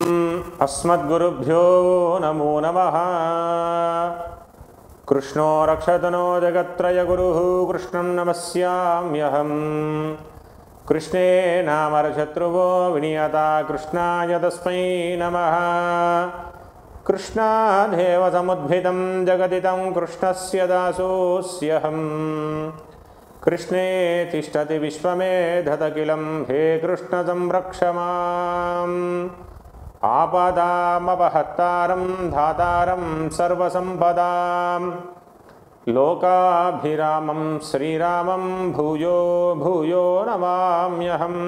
अस्मद्गुरुभ्यो नमो नमः। कृष्णो रक्षतु नो जगत्त्रयगुरुः कृष्णं नमस्याम्यहम्। कृष्णे नामरशत्रुवो विनियता कृष्णाय तस्मै नमः। कृष्णादेव समुद्भिदं जगदिदं कृष्णस्य दासोऽस्यहम्। कृष्णे तिष्ठति विश्वमेधतकिलं हे कृष्ण संरक्ष माम्। आपदामपहत्तारं धातारं सर्वसम्पदां लोकाभिरामं श्रीरामं भूयो भूयो नमाम्यहम्।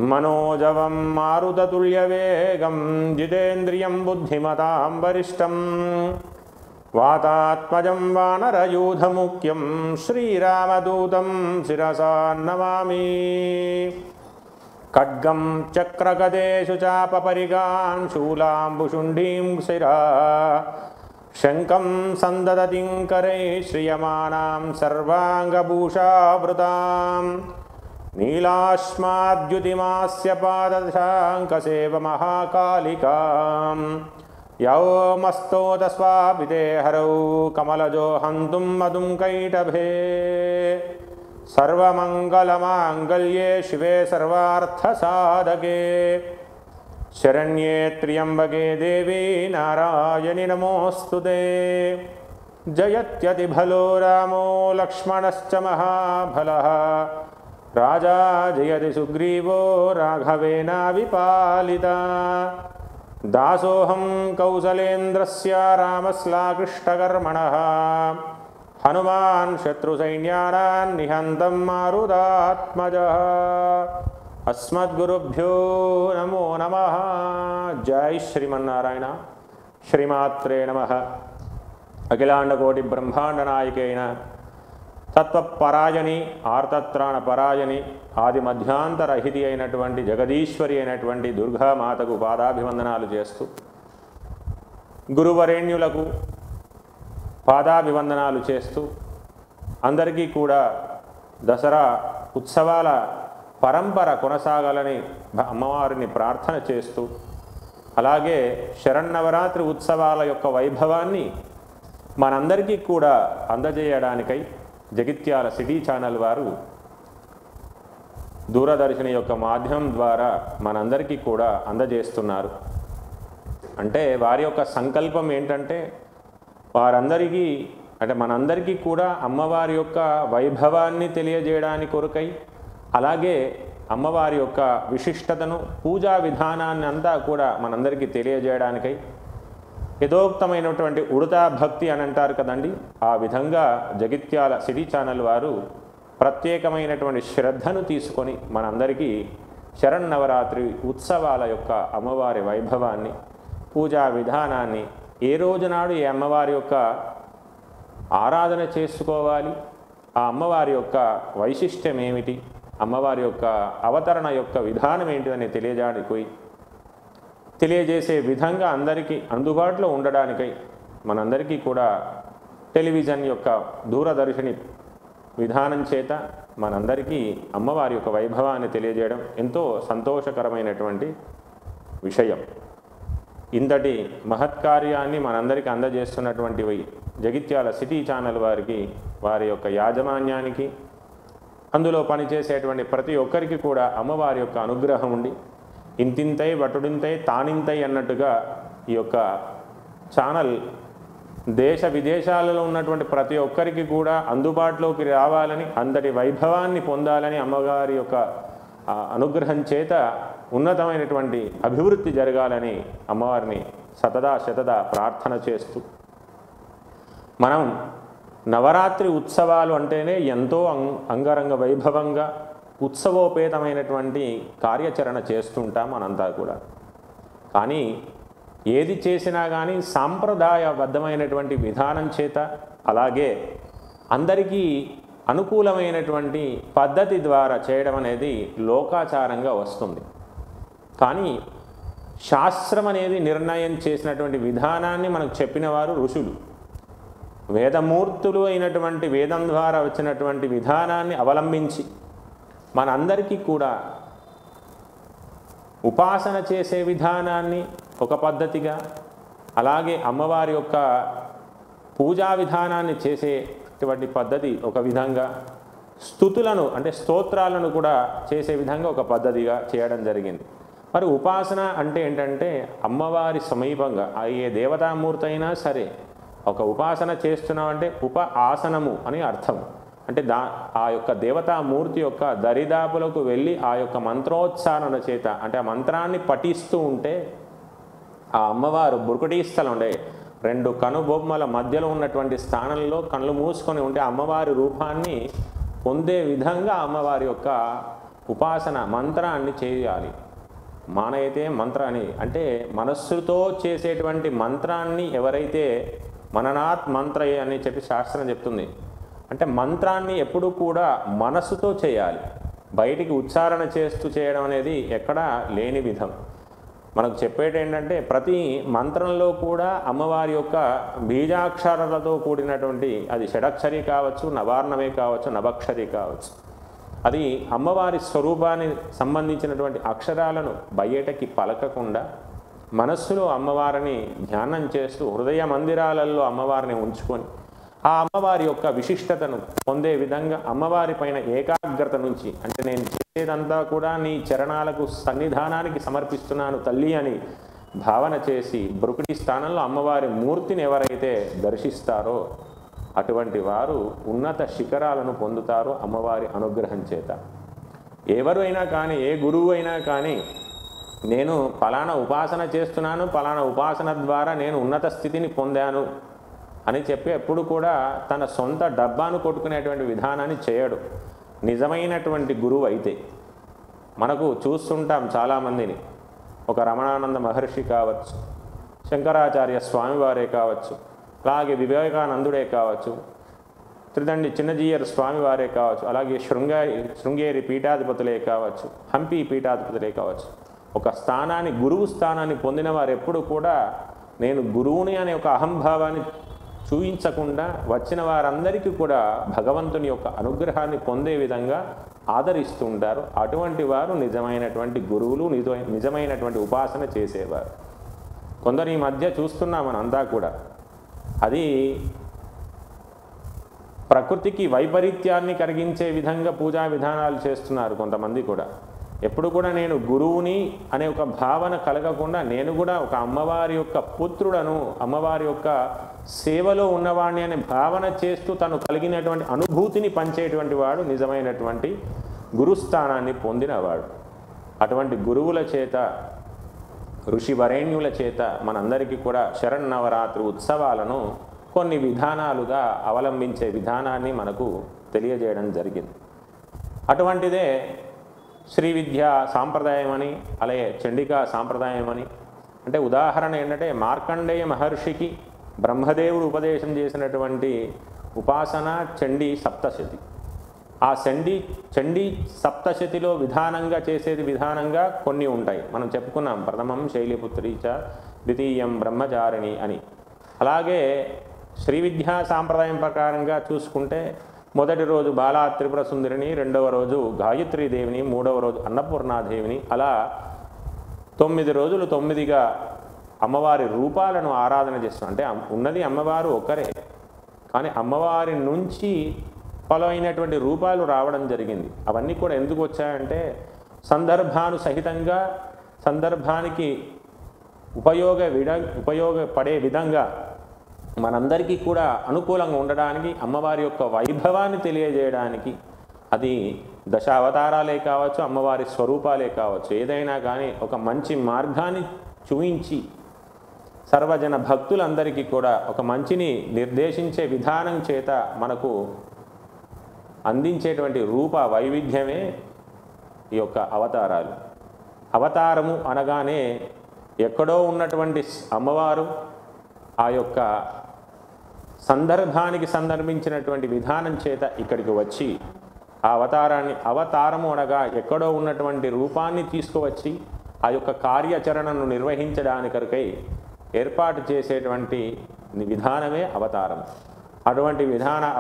मनोजवं मारुततुल्यवेगं जितेन्द्रियं बुद्धिमतां वरिष्ठं वातात्मजं वानरयूथमुख्यं श्रीरामदूतं शिरसा नमामि। खड्गं चक्रगदेषु चापपरिगां शूलाम्बुशुण्डीं शिरा शङ्खं सन्ददतिं करैः श्रियमाणां सर्वाङ्गभूषावृतां नीलाश्माद्युतिमास्य पादशाङ्कसेवमहाकालिकां यौमस्तोतस्वापिते हरौ कमलजो हन्तुं मधुं कैटभे। सर्वमङ्गलमाङ्गल्ये शिवे सर्वार्थसाधके शरण्ये त्र्यम्बके देवी नारायणि नमोऽस्तुते। जयत्यतिभलो रामो लक्ष्मणश्च महाबलः राजा जयति सुग्रीवो राघवेनाविपालिता। दासोऽहं कौसलेन्द्रस्य रामस्लाकृष्टकर्मणः हनुमान् शत्रुसैन्यानां निहन्तं मारुतात्मजः। अस्मद्गुरुभ्यो नमो नमः। जय श्रीमन्नारायण। श्रीमात्रे नमः। अखिलांडकोटि ब्रह्मांड नायकेन तत्वपरायणि आर्तत्राणपरायणि आदि मध्यांतरहिति అయినటువంటి జగదీశ్వరి అయినటువంటి దుర్గామాతకు పాదాభివందనాలు చేస్తూ గురువరేణ్యులకు పాదాభివందనాలు చేస్తూ అందరికీ కూడా దసరా ఉత్సవాల పరంపర కొనసాగాలని అమ్మవారిని ప్రార్థన చేస్తూ అలాగే శరన్నవరాత్రి ఉత్సవాల యొక్క వైభవాన్ని మనందరికీ కూడా అందజేయడానికై జగిత్యాల సిటీ ఛానల్ వారు దూరదర్శన్ యొక్క మాధ్యమం ద్వారా మనందరికీ కూడా అందజేస్తున్నారు. అంటే వారి యొక్క సంకల్పం ఏంటంటే వారందరికీ అంటే మనందరికీ కూడా అమ్మవారి యొక్క వైభవాన్ని తెలియజేయడానికి కొరకై అలాగే అమ్మవారి యొక్క విశిష్టతను పూజా విధానాన్ని అంతా కూడా మనందరికీ తెలియజేయడానికై యథోక్తమైనటువంటి ఉడతా భక్తి అని అంటారు కదండి, ఆ విధంగా జగిత్యాల సిటీ ఛానల్ వారు ప్రత్యేకమైనటువంటి శ్రద్ధను తీసుకొని మనందరికీ శరన్నవరాత్రి ఉత్సవాల యొక్క అమ్మవారి వైభవాన్ని పూజా విధానాన్ని ఏ రోజునాడు ఈ అమ్మవారి యొక్క ఆరాధన చేసుకోవాలి, ఆ అమ్మవారి యొక్క వైశిష్ట్యం ఏమిటి, అమ్మవారి యొక్క అవతరణ యొక్క విధానం ఏంటిదని తెలియజేసే విధంగా అందరికీ అందుబాటులో ఉండడానికై మనందరికీ కూడా టెలివిజన్ యొక్క దూరదర్శని విధానం చేత మనందరికీ అమ్మవారి యొక్క వైభవాన్ని తెలియజేయడం ఎంతో సంతోషకరమైనటువంటి విషయం. ఇంతటి మహత్కార్యాన్ని మనందరికీ అందజేస్తున్నటువంటి జగిత్యాల సిటీ ఛానల్ వారికి, వారి యొక్క యాజమాన్యానికి, అందులో పనిచేసేటువంటి ప్రతి ఒక్కరికి కూడా అమ్మవారి యొక్క అనుగ్రహం ఉండి ఇంతింతై వటుడింతై తానింతై అన్నట్టుగా ఈ యొక్క ఛానల్ దేశ విదేశాలలో ఉన్నటువంటి ప్రతి ఒక్కరికి కూడా అందుబాటులోకి రావాలని, అంతటి వైభవాన్ని పొందాలని, అమ్మవారి యొక్క అనుగ్రహం చేత ఉన్నతమైనటువంటి అభివృద్ధి జరగాలని అమ్మవారిని శతదా ప్రార్థన చేస్తూ మనం నవరాత్రి ఉత్సవాలు అంటేనే ఎంతో అంగరంగ వైభవంగా ఉత్సవోపేతమైనటువంటి కార్యాచరణ చేస్తుంటాం మనంతా కూడా. కానీ ఏది చేసినా కానీ సాంప్రదాయబద్ధమైనటువంటి విధానం చేత అలాగే అందరికీ అనుకూలమైనటువంటి పద్ధతి ద్వారా చేయడం అనేది లోకాచారంగా వస్తుంది. కానీ శాస్త్రం అనేది నిర్ణయం చేసినటువంటి విధానాన్ని మనకు చెప్పిన వారు ఋషులు. వేదమూర్తులు అయినటువంటి వేదం ద్వారా వచ్చినటువంటి విధానాన్ని అవలంబించి మనందరికీ కూడా ఉపాసన చేసే విధానాన్ని ఒక పద్ధతిగా, అలాగే అమ్మవారి యొక్క పూజా విధానాన్ని చేసేటువంటి పద్ధతి ఒక విధంగా, స్తుతులను అంటే స్తోత్రాలను కూడా చేసే విధంగా ఒక పద్ధతిగా చేయడం జరిగింది. మరి ఉపాసన అంటే ఏంటంటే అమ్మవారి సమీపంగా ఏ దేవతామూర్తి అయినా సరే ఒక ఉపాసన చేస్తున్నామంటే ఆసనము అని అర్థం. అంటే ఆ యొక్క దేవతామూర్తి యొక్క దరిదాపులకు వెళ్ళి ఆ యొక్క మంత్రోచ్చారణ చేత అంటే ఆ మంత్రాన్ని పఠిస్తూ ఉంటే ఆ అమ్మవారు బురుకుటి స్థలం ఉండే 2 కనుబొమ్మల మధ్యలో ఉన్నటువంటి స్థానంలో కళ్ళు మూసుకొని ఉంటే అమ్మవారి రూపాన్ని పొందే విధంగా అమ్మవారి యొక్క ఉపాసన మంత్రాన్ని చేయాలి. మానైతే మంత్రాన్ని అంటే మనస్సుతో చేసేటువంటి మంత్రాన్ని ఎవరైతే మననాత్ మంత్ర అని చెప్పి శాస్త్రం చెప్తుంది. అంటే మంత్రాన్ని ఎప్పుడూ కూడా మనస్సుతో చేయాలి, బయటికి ఉచ్చారణ చేస్తూ చేయడం అనేది ఎక్కడా లేని విధం. మనకు చెప్పేటి ఏంటంటే ప్రతి మంత్రంలో కూడా అమ్మవారి యొక్క బీజాక్షరాలతో కూడినటువంటి, అది షడక్షరి కావచ్చు, నవార్ణమే కావచ్చు, నవక్షరి కావచ్చు, అది అమ్మవారి స్వరూపానికి సంబంధించినటువంటి అక్షరాలను బయటకి పలకకుండా మనస్సులో అమ్మవారిని ధ్యానం చేస్తూ హృదయ మందిరాలలో అమ్మవారిని ఉంచుకొని ఆ అమ్మవారి యొక్క విశిష్టతను పొందే విధంగా అమ్మవారి పైన ఏకాగ్రత నుంచి, అంటే నేను చేసేదంతా కూడా నీ చరణాలకు సన్నిధానానికి సమర్పిస్తున్నాను తల్లి అని భావన చేసి బృకుటి స్థానంలో అమ్మవారి మూర్తిని ఎవరైతే దర్శిస్తారో అటువంటి వారు ఉన్నత శిఖరాలను పొందుతారు అమ్మవారి అనుగ్రహం చేత. ఎవరు అయినా కానీ, ఏ గురువు అయినా కానీ నేను ఫలానా ఉపాసన చేస్తున్నాను, ఫలానా ఉపాసన ద్వారా నేను ఉన్నత స్థితిని పొందాను అని చెప్పి ఎప్పుడు కూడా తన సొంత డబ్బాను కొట్టుకునేటువంటి విధానాన్ని చేయడు. నిజమైనటువంటి గురువు అయితే మనకు చూస్తుంటాం చాలామందిని, ఒక రమణానంద మహర్షి కావచ్చు, శంకరాచార్య స్వామివారే కావచ్చు, అలాగే వివేకానందుడే కావచ్చు, త్రిదండి చిన్నజీయర్ స్వామివారే కావచ్చు, అలాగే శృంగేరి పీఠాధిపతులే కావచ్చు, హంపి పీఠాధిపతులే కావచ్చు. ఒక స్థానాన్ని, గురువు స్థానాన్ని పొందిన వారు ఎప్పుడు కూడా నేను గురువుని అనే ఒక అహంభావాన్ని చూయించకుండా వచ్చిన వారందరికీ కూడా భగవంతుని యొక్క అనుగ్రహాన్ని పొందే విధంగా ఆదరిస్తూ ఉంటారు. అటువంటి వారు నిజమైనటువంటి గురువులు, నిజమైనటువంటి ఉపాసన చేసేవారు. కొందరు ఈ మధ్య చూస్తున్నాం మనంతా కూడా, అది ప్రకృతికి వైపరీత్యాన్ని కలిగించే విధంగా పూజా విధానాలు చేస్తున్నారు కొంతమంది కూడా. ఎప్పుడు కూడా నేను గురువుని అనే ఒక భావన కలగకుండా నేను కూడా ఒక అమ్మవారి యొక్క పుత్రుడను, అమ్మవారి యొక్క సేవలో ఉన్నవాడిని అనే భావన చేస్తూ తను కలిగినటువంటి అనుభూతిని పంచేటువంటి వాడు నిజమైనటువంటి గురుస్థానాన్ని పొందినవాడు. అటువంటి గురువుల చేత, ఋషి వరేణ్యుల చేత మనందరికీ కూడా శరన్నవరాత్రి ఉత్సవాలను కొన్ని విధానాలుగా అవలంబించే విధానాన్ని మనకు తెలియజేయడం జరిగింది. అటువంటిదే శ్రీ విద్యా సాంప్రదాయం అని, అలాగే చండికా సాంప్రదాయం అని. అంటే ఉదాహరణ ఏంటంటే మార్కండేయ మహర్షికి బ్రహ్మదేవుడు ఉపదేశం చేసినటువంటి ఉపాసన చండీ సప్తశతి. ఆ చండీ సప్తశతిలో విధానంగా చేసేది విధానంగా కొన్ని ఉంటాయి. మనం చెప్పుకున్నాం, ప్రథమం శైలిపుత్రీ చ, ద్వితీయం బ్రహ్మచారిణి అని. అలాగే శ్రీ విద్యా సాంప్రదాయం ప్రకారంగా చూసుకుంటే మొదటి రోజు బాలా త్రిపుర సుందరిని, రెండవ రోజు గాయత్రీదేవిని, మూడవ రోజు అన్నపూర్ణాదేవిని, అలా 9 రోజులు 9గా అమ్మవారి రూపాలను ఆరాధన చేస్తాం. అంటే ఉన్నది అమ్మవారు ఒకరే, కానీ అమ్మవారి నుంచి పలైనటువంటి రూపాలు రావడం జరిగింది. అవన్నీ కూడా ఎందుకు వచ్చాయంటే సందర్భానుసహితంగా, సందర్భానికి ఉపయోగపడే విధంగా మనందరికీ కూడా అనుకూలంగా ఉండడానికి, అమ్మవారి యొక్క వైభవాన్ని తెలియజేయడానికి. అది దశావతారాలే కావచ్చు, అమ్మవారి స్వరూపాలే కావచ్చు, ఏదైనా కానీ ఒక మంచి మార్గాన్ని చూయించి సర్వజన భక్తులందరికీ కూడా ఒక మంచిని నిర్దేశించే విధానం చేత మనకు అందించేటువంటి రూప వైవిధ్యమే ఈ యొక్క అవతారాలు. అవతారము అనగానే ఎక్కడో ఉన్నటువంటి అమ్మవారు ఆ యొక్క సందర్భానికి సందర్భించినటువంటి విధానం చేత ఇక్కడికి వచ్చి ఆ అవతారము అనగా ఎక్కడో ఉన్నటువంటి రూపాన్ని తీసుకువచ్చి ఆ యొక్క కార్యాచరణను నిర్వహించడానికై ఏర్పాటు చేసేటువంటి విధానమే అవతారం. అటువంటి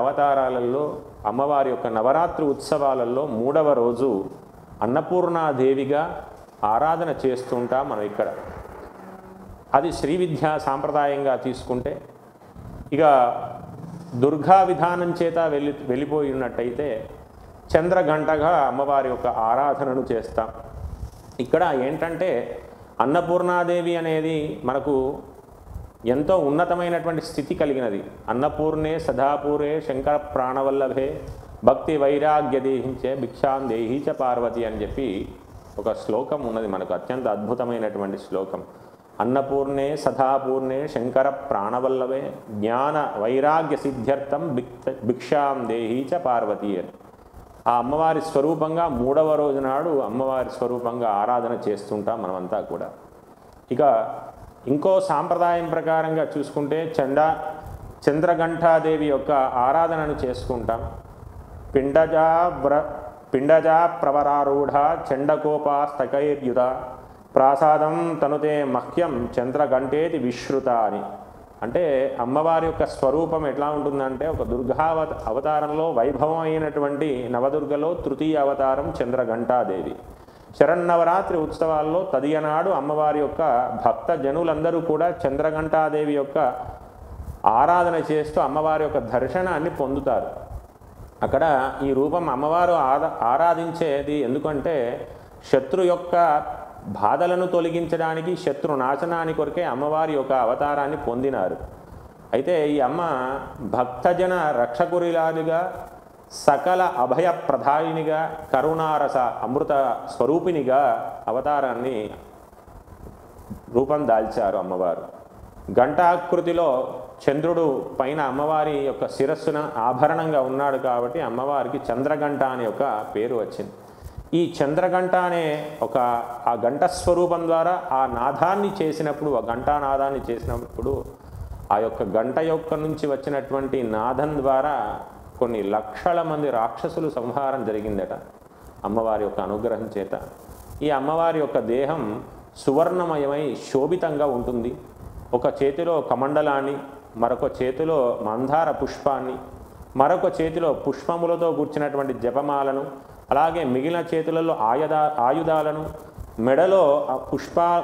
అవతారాలలో అమ్మవారి యొక్క నవరాత్రి ఉత్సవాలలో 3వ రోజు అన్నపూర్ణాదేవిగా ఆరాధన చేస్తుంటాం మనం ఇక్కడ. అది శ్రీ విద్యా సాంప్రదాయంగా తీసుకుంటే, ఇక దుర్గా విధానం చేత వెళ్ళిపోయి ఉన్నట్టయితే చంద్రగంటగా అమ్మవారి యొక్క ఆరాధనను చేస్తాం. ఇక్కడ ఏంటంటే అన్నపూర్ణాదేవి అనేది మనకు ఎంతో ఉన్నతమైనటువంటి స్థితి కలిగినది. అన్నపూర్ణే సదాపూరే శంకర ప్రాణవల్లభే భక్తి వైరాగ్య దేహించే భిక్షాం దేహీచ పార్వతి అని చెప్పి ఒక శ్లోకం ఉన్నది మనకు, అత్యంత అద్భుతమైనటువంటి శ్లోకం. అన్నపూర్ణే సదాపూర్ణే శంకర ప్రాణవల్లభే జ్ఞాన వైరాగ్య సిద్ధ్యర్థం భిక్షాం దేహీచ పార్వతి అని. ఆ అమ్మవారి స్వరూపంగా 3వ రోజు నాడు అమ్మవారి స్వరూపంగా ఆరాధన చేస్తుంటాం మనమంతా కూడా. ఇక ఇంకో సాంప్రదాయం ప్రకారంగా చూసుకుంటే చంద్రఘంటాదేవి యొక్క ఆరాధనను చేసుకుంటాం. పిండజా ప్రవరారూఢ చండకోపాస్తకైర్యుధ ప్రాసాదం తనుతే మహ్యం చంద్రఘంటేతి విశ్రుత అని. అంటే అమ్మవారి యొక్క స్వరూపం ఎట్లా ఉంటుందంటే, ఒక దుర్గా అవతారంలో వైభవం అయినటువంటి నవదుర్గలో తృతీయ అవతారం చంద్రఘంటాదేవి. శరన్నవరాత్రి ఉత్సవాల్లో తదియనాడు అమ్మవారి యొక్క భక్త జనులందరూ కూడా చంద్రఘంటాదేవి యొక్క ఆరాధన చేస్తూ అమ్మవారి యొక్క దర్శనాన్ని పొందుతారు. అక్కడ ఈ రూపం అమ్మవారు ఆరాధించేది ఎందుకంటే శత్రు యొక్క బాధలను తొలగించడానికి, శత్రు నాశనాని కొరకే అమ్మవారి యొక్క అవతారాన్ని పొందినారు. అయితే ఈ అమ్మ భక్తజన రక్షకురాలిగా, సకల అభయ ప్రధాయినిగా, కరుణారస అమృత స్వరూపినిగా అవతారాన్ని రూపం దాల్చారు అమ్మవారు. గంటాకృతిలో చంద్రుడు పైన అమ్మవారి యొక్క శిరస్సున ఆభరణంగా ఉన్నాడు కాబట్టి అమ్మవారికి చంద్రగంట అనే ఒక పేరు వచ్చింది. ఈ చంద్రగంట అనే ఆ గంట స్వరూపం ద్వారా ఆ నాదాన్ని చేసినప్పుడు, ఆ గంటానాదాన్ని చేసినప్పుడు ఆ యొక్క గంట యొక్క నుంచి వచ్చినటువంటి నాదం ద్వారా కొన్ని లక్షల మంది రాక్షసులు సంహారం జరిగిందట అమ్మవారి యొక్క అనుగ్రహం చేత. ఈ అమ్మవారి యొక్క దేహం సువర్ణమయమై శోభితంగా ఉంటుంది. ఒక చేతిలో కమండలాన్ని, మరొక చేతిలో మందార పుష్పాన్ని, మరొక చేతిలో పుష్పములతో కూర్చున్నటువంటి జపమాలను, అలాగే మిగిలిన చేతులలో ఆయుధాలను, మెడలో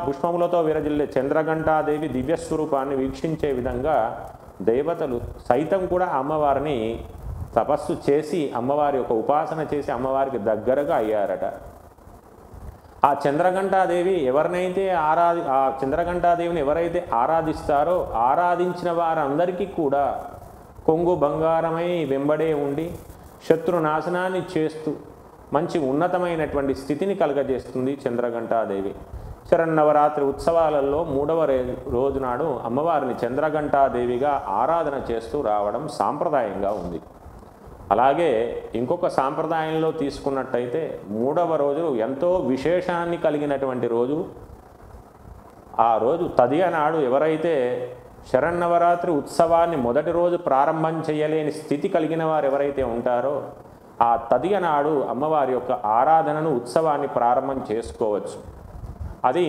పుష్పములతో విరజిల్లే చంద్రఘంటాదేవి దివ్యస్వరూపాన్ని వీక్షించే విధంగా దేవతలు సైతం కూడా అమ్మవారిని తపస్సు చేసి అమ్మవారి యొక్క ఉపాసన చేసి అమ్మవారికి దగ్గరగా అయ్యారట. ఆ చంద్రఘంటాదేవి చంద్రఘంటాదేవిని ఎవరైతే ఆరాధిస్తారో ఆరాధించిన వారందరికీ కూడా కొంగు బంగారమై వెంబడే ఉండి శత్రునాశనాన్ని చేస్తూ మంచి ఉన్నతమైనటువంటి స్థితిని కలుగజేస్తుంది చంద్రఘంటాదేవి. శరన్నవరాత్రి ఉత్సవాలలో 3వ రోజు నాడు అమ్మవారిని చంద్రఘంటాదేవిగా ఆరాధన చేస్తూ రావడం సాంప్రదాయంగా ఉంది. అలాగే ఇంకొక సాంప్రదాయంలో తీసుకున్నట్టయితే 3వ రోజు ఎంతో విశేషాన్ని కలిగినటువంటి రోజు. ఆ రోజు తదియ నాడు ఎవరైతే శరన్నవరాత్రి ఉత్సవాన్ని మొదటి రోజు ప్రారంభం చేయలేని స్థితి కలిగిన వారు ఎవరైతే ఉంటారో ఆ తదియ నాడు అమ్మవారి యొక్క ఆరాధనను, ఉత్సవాన్ని ప్రారంభం చేసుకోవచ్చు. అది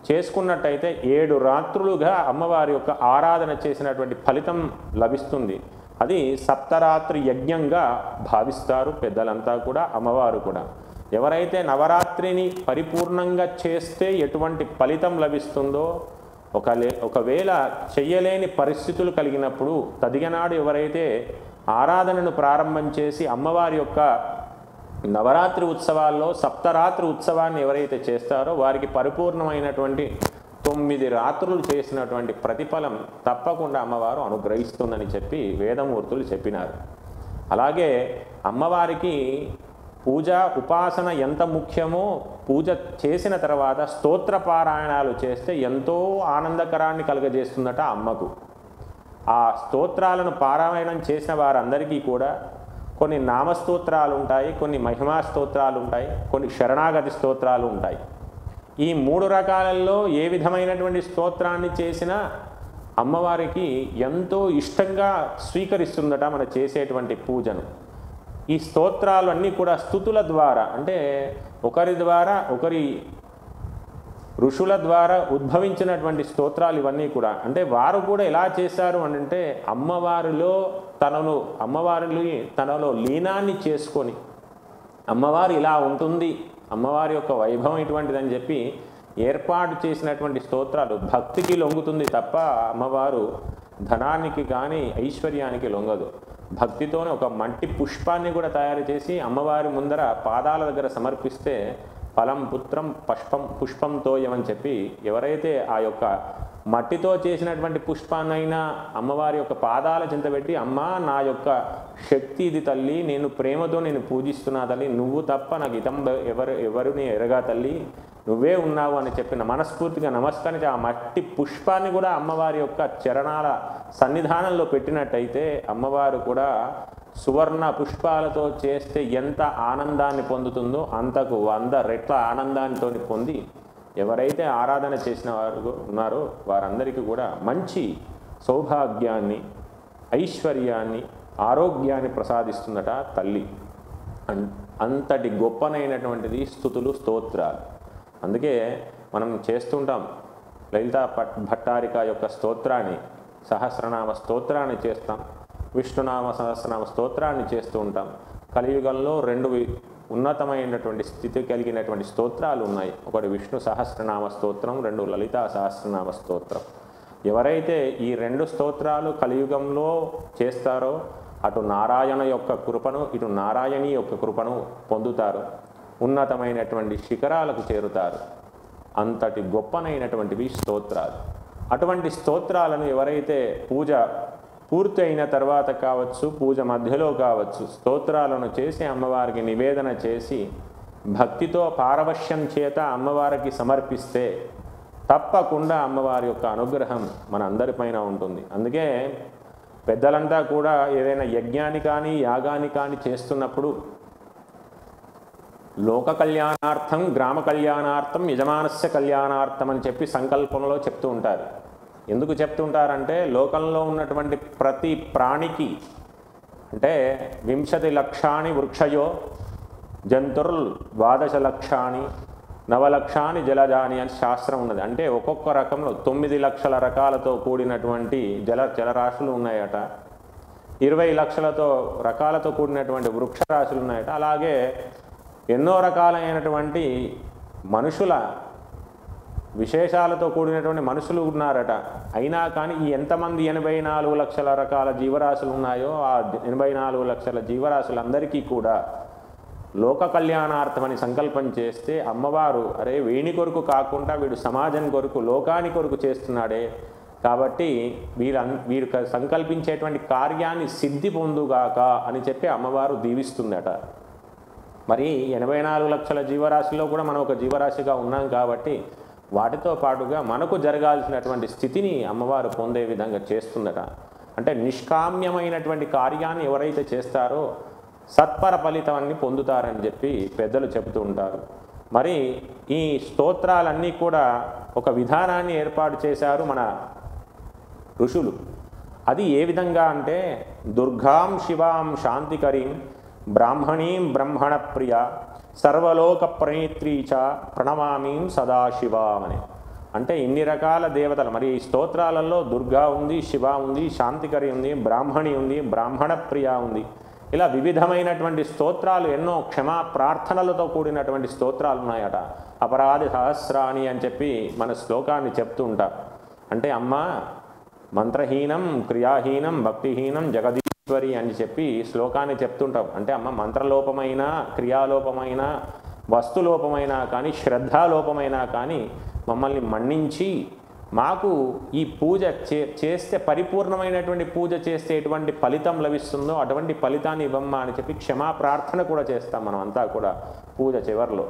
చేసుకున్నట్టయితే 7 రాత్రులుగా అమ్మవారి యొక్క ఆరాధన చేసినటువంటి ఫలితం లభిస్తుంది. అది సప్తరాత్రి యజ్ఞంగా భావిస్తారు పెద్దలంతా కూడా, అమ్మవారు కూడా. ఎవరైతే నవరాత్రిని పరిపూర్ణంగా చేస్తే ఎటువంటి ఫలితం లభిస్తుందో, ఒకవేళ చెయ్యలేని పరిస్థితులు కలిగినప్పుడు తదిగనాడు ఎవరైతే ఆరాధనను ప్రారంభం చేసి అమ్మవారి యొక్క నవరాత్రి ఉత్సవాల్లో సప్తరాత్రి ఉత్సవాన్ని ఎవరైతే చేస్తారో వారికి పరిపూర్ణమైనటువంటి 9 రాత్రులు చేసినటువంటి ప్రతిఫలం తప్పకుండా అమ్మవారు అనుగ్రహిస్తుందని చెప్పి వేదమూర్తులు చెప్పినారు. అలాగే అమ్మవారికి పూజ, ఉపాసన ఎంత ముఖ్యమో పూజ చేసిన తర్వాత స్తోత్ర పారాయణాలు చేస్తే ఎంతో ఆనందకరాన్ని కలుగజేస్తుందట అమ్మకు. ఆ స్తోత్రాలను పారాయణం చేసిన వారందరికీ కూడా కొన్ని నామస్తోత్రాలు ఉంటాయి, కొన్ని మహిమా స్తోత్రాలు ఉంటాయి, కొన్ని శరణాగతి స్తోత్రాలు ఉంటాయి. ఈ 3 రకాలలో ఏ విధమైనటువంటి స్తోత్రాన్ని చేసినా అమ్మవారికి ఎంతో ఇష్టంగా స్వీకరిస్తుందట మన చేసేటువంటి పూజను. ఈ స్తోత్రాలు అన్నీ కూడా స్తుతుల ద్వారా, అంటే ఒకరి ద్వారా ఒకరి ఋషుల ద్వారా ఉద్భవించినటువంటి స్తోత్రాలు ఇవన్నీ కూడా. అంటే వారు కూడా ఎలా చేశారు అంటే అమ్మవారిలో తనలో లీనాన్ని చేసుకొని అమ్మవారు ఇలా ఉంటుంది అమ్మవారి యొక్క వైభవం ఇటువంటిదని చెప్పి ఏర్పాటు చేసినటువంటి స్తోత్రాలు. భక్తికి లొంగుతుంది తప్ప అమ్మవారు ధనానికి కానీ ఐశ్వర్యానికి లొంగదు. భక్తితోనే ఒక మట్టి పుష్పాన్ని కూడా తయారు చేసి అమ్మవారి ముందర పాదాల దగ్గర సమర్పిస్తే ఫలం పుత్రం పుష్పంతోయం అని చెప్పి ఎవరైతే ఆ యొక్క మట్టితో చేసినటువంటి పుష్పాన్నైనా అమ్మవారి యొక్క పాదాల చింత పెట్టి, అమ్మా నా యొక్క శక్తి ఇది తల్లి, నేను ప్రేమతో నేను పూజిస్తున్నా తల్లి, నువ్వు తప్ప నాకు ఇతం ఎవరిని ఎరగా తల్లి, నువ్వే ఉన్నావు అని చెప్పిన మనస్ఫూర్తిగా నమస్కరించి ఆ మట్టి పుష్పాన్ని కూడా అమ్మవారి యొక్క చరణాల సన్నిధానంలో పెట్టినట్టయితే అమ్మవారు కూడా సువర్ణ పుష్పాలతో చేస్తే ఎంత ఆనందాన్ని పొందుతుందో అంతకు 100 రెట్ల ఆనందాన్ని పొంది ఎవరైతే ఆరాధన చేసిన వారు ఉన్నారో వారందరికీ కూడా మంచి సౌభాగ్యాన్ని, ఐశ్వర్యాన్ని, ఆరోగ్యాన్ని ప్రసాదిస్తుందట తల్లి. అంతటి గొప్పనైనటువంటిది స్తుతులు, స్తోత్రాలు. అందుకే మనం చేస్తుంటాం లలితా భట్టారిక యొక్క స్తోత్రాన్ని, సహస్రనామ స్తోత్రాన్ని చేస్తాం, విష్ణునామ సహస్రనామ స్తోత్రాన్ని చేస్తూ ఉంటాం. కలియుగంలో 2 ఉన్నతమైనటువంటి స్థితి కలిగినటువంటి స్తోత్రాలు ఉన్నాయి. ఒకటి విష్ణు సహస్రనామ స్తోత్రం, 2 లలితా సహస్రనామ స్తోత్రం. ఎవరైతే ఈ 2 స్తోత్రాలు కలియుగంలో చేస్తారో అటు నారాయణ యొక్క కృపను, ఇటు నారాయణి యొక్క కృపను పొందుతారు, ఉన్నతమైనటువంటి శిఖరాలకు చేరుతారు. అంతటి గొప్పనైనటువంటివి స్తోత్రాలు. అటువంటి స్తోత్రాలను ఎవరైతే పూజ పూర్తి అయిన తర్వాత కావచ్చు, పూజ మధ్యలో కావచ్చు, స్తోత్రాలను చేసి అమ్మవారికి నివేదన చేసి భక్తితో పారవశ్యం చేత అమ్మవారికి సమర్పిస్తే తప్పకుండా అమ్మవారి యొక్క అనుగ్రహం మన అందరిపైన ఉంటుంది. అందుకే పెద్దలంతా కూడా ఏదైనా యజ్ఞాన్ని కానీ యాగాన్ని కానీ చేస్తున్నప్పుడు లోక కళ్యాణార్థం, గ్రామ కళ్యాణార్థం, యజమానస్య కళ్యాణార్థం అని చెప్పి సంకల్పంలో చెప్తూ ఉంటారు. ఎందుకు చెప్తుంటారంటే లోకంలో ఉన్నటువంటి ప్రతి ప్రాణికి, అంటే 20 లక్షాని వృక్షయో జంతుర్ల్ 12 లక్షాని నవలక్షాని జలజాని అని శాస్త్రం ఉన్నది. అంటే ఒక్కొక్క రకంలో 9 లక్షల రకాలతో కూడినటువంటి జలరాశులు ఉన్నాయట, 20 లక్షలతో రకాలతో కూడినటువంటి వృక్షరాశులు ఉన్నాయట. అలాగే ఎన్నో రకాలైనటువంటి మనుషుల విశేషాలతో కూడినటువంటి మనుషులు ఉన్నారట. అయినా కానీ ఈ ఎంతమంది 84 లక్షల రకాల జీవరాశులు ఉన్నాయో ఆ 84 లక్షల జీవరాశులందరికీ కూడా లోక కళ్యాణార్థమని సంకల్పం చేస్తే అమ్మవారు అరే వీని కొరకు కాకుండా వీడు సమాజం కొరకు, లోకాని కొరకు చేస్తున్నాడే కాబట్టి వీరు సంకల్పించేటువంటి కార్యాన్ని సిద్ధి పొందుగాక అని చెప్పి అమ్మవారు దీవిస్తుందట. మరి 84 లక్షల జీవరాశిలో కూడా మనం ఒక జీవరాశిగా ఉన్నాం కాబట్టి వాటితో పాటుగా మనకు జరగాల్సినటువంటి స్థితిని అమ్మవారు పొందే విధంగా చేస్తుందట. అంటే నిష్కామ్యమైనటువంటి కార్యాన్ని ఎవరైతే చేస్తారో సత్పర ఫలితాన్ని పొందుతారని చెప్పి పెద్దలు చెబుతూ ఉంటారు. మరి ఈ స్తోత్రాలన్నీ కూడా ఒక విధానాన్ని ఏర్పాటు చేశారు మన ఋషులు. అది ఏ విధంగా అంటే దుర్గాం శివాం శాంతికరీం బ్రాహ్మణీం బ్రహ్మణ ప్రియ సర్వలోక ప్రణేత్రీ చ ప్రణమామీం సదాశివాం అని. అంటే ఇన్ని రకాల దేవతలు, మరి ఈ స్తోత్రాలలో దుర్గా ఉంది, శివ ఉంది, శాంతికరి ఉంది, బ్రాహ్మణి ఉంది, బ్రాహ్మణ ప్రియ ఉంది. ఇలా వివిధమైనటువంటి స్తోత్రాలు, ఎన్నో క్షమా ప్రార్థనలతో కూడినటువంటి స్తోత్రాలు ఉన్నాయట. అపరాధి సహస్రాణి అని చెప్పి మన శ్లోకాన్ని చెప్తూ ఉంటారు. అంటే అమ్మ మంత్రహీనం, క్రియాహీనం, భక్తిహీనం, జగదీశ్వరి అని చెప్పి శ్లోకాన్ని చెప్తుంటాం. అంటే అమ్మ మంత్రలోపమైన, క్రియాలోపమైన, వస్తులోపమైన కానీ, శ్రద్ధాలోపమైనా కానీ మమ్మల్ని మన్నించి మాకు ఈ పూజ చేస్తే పరిపూర్ణమైనటువంటి పూజ చేస్తే ఎటువంటి ఫలితం లభిస్తుందో అటువంటి ఫలితాన్ని ఇవ్వమ్మా అని చెప్పి క్షమా ప్రార్థన కూడా చేస్తాం మనం అంతా కూడా పూజ చివరిలో.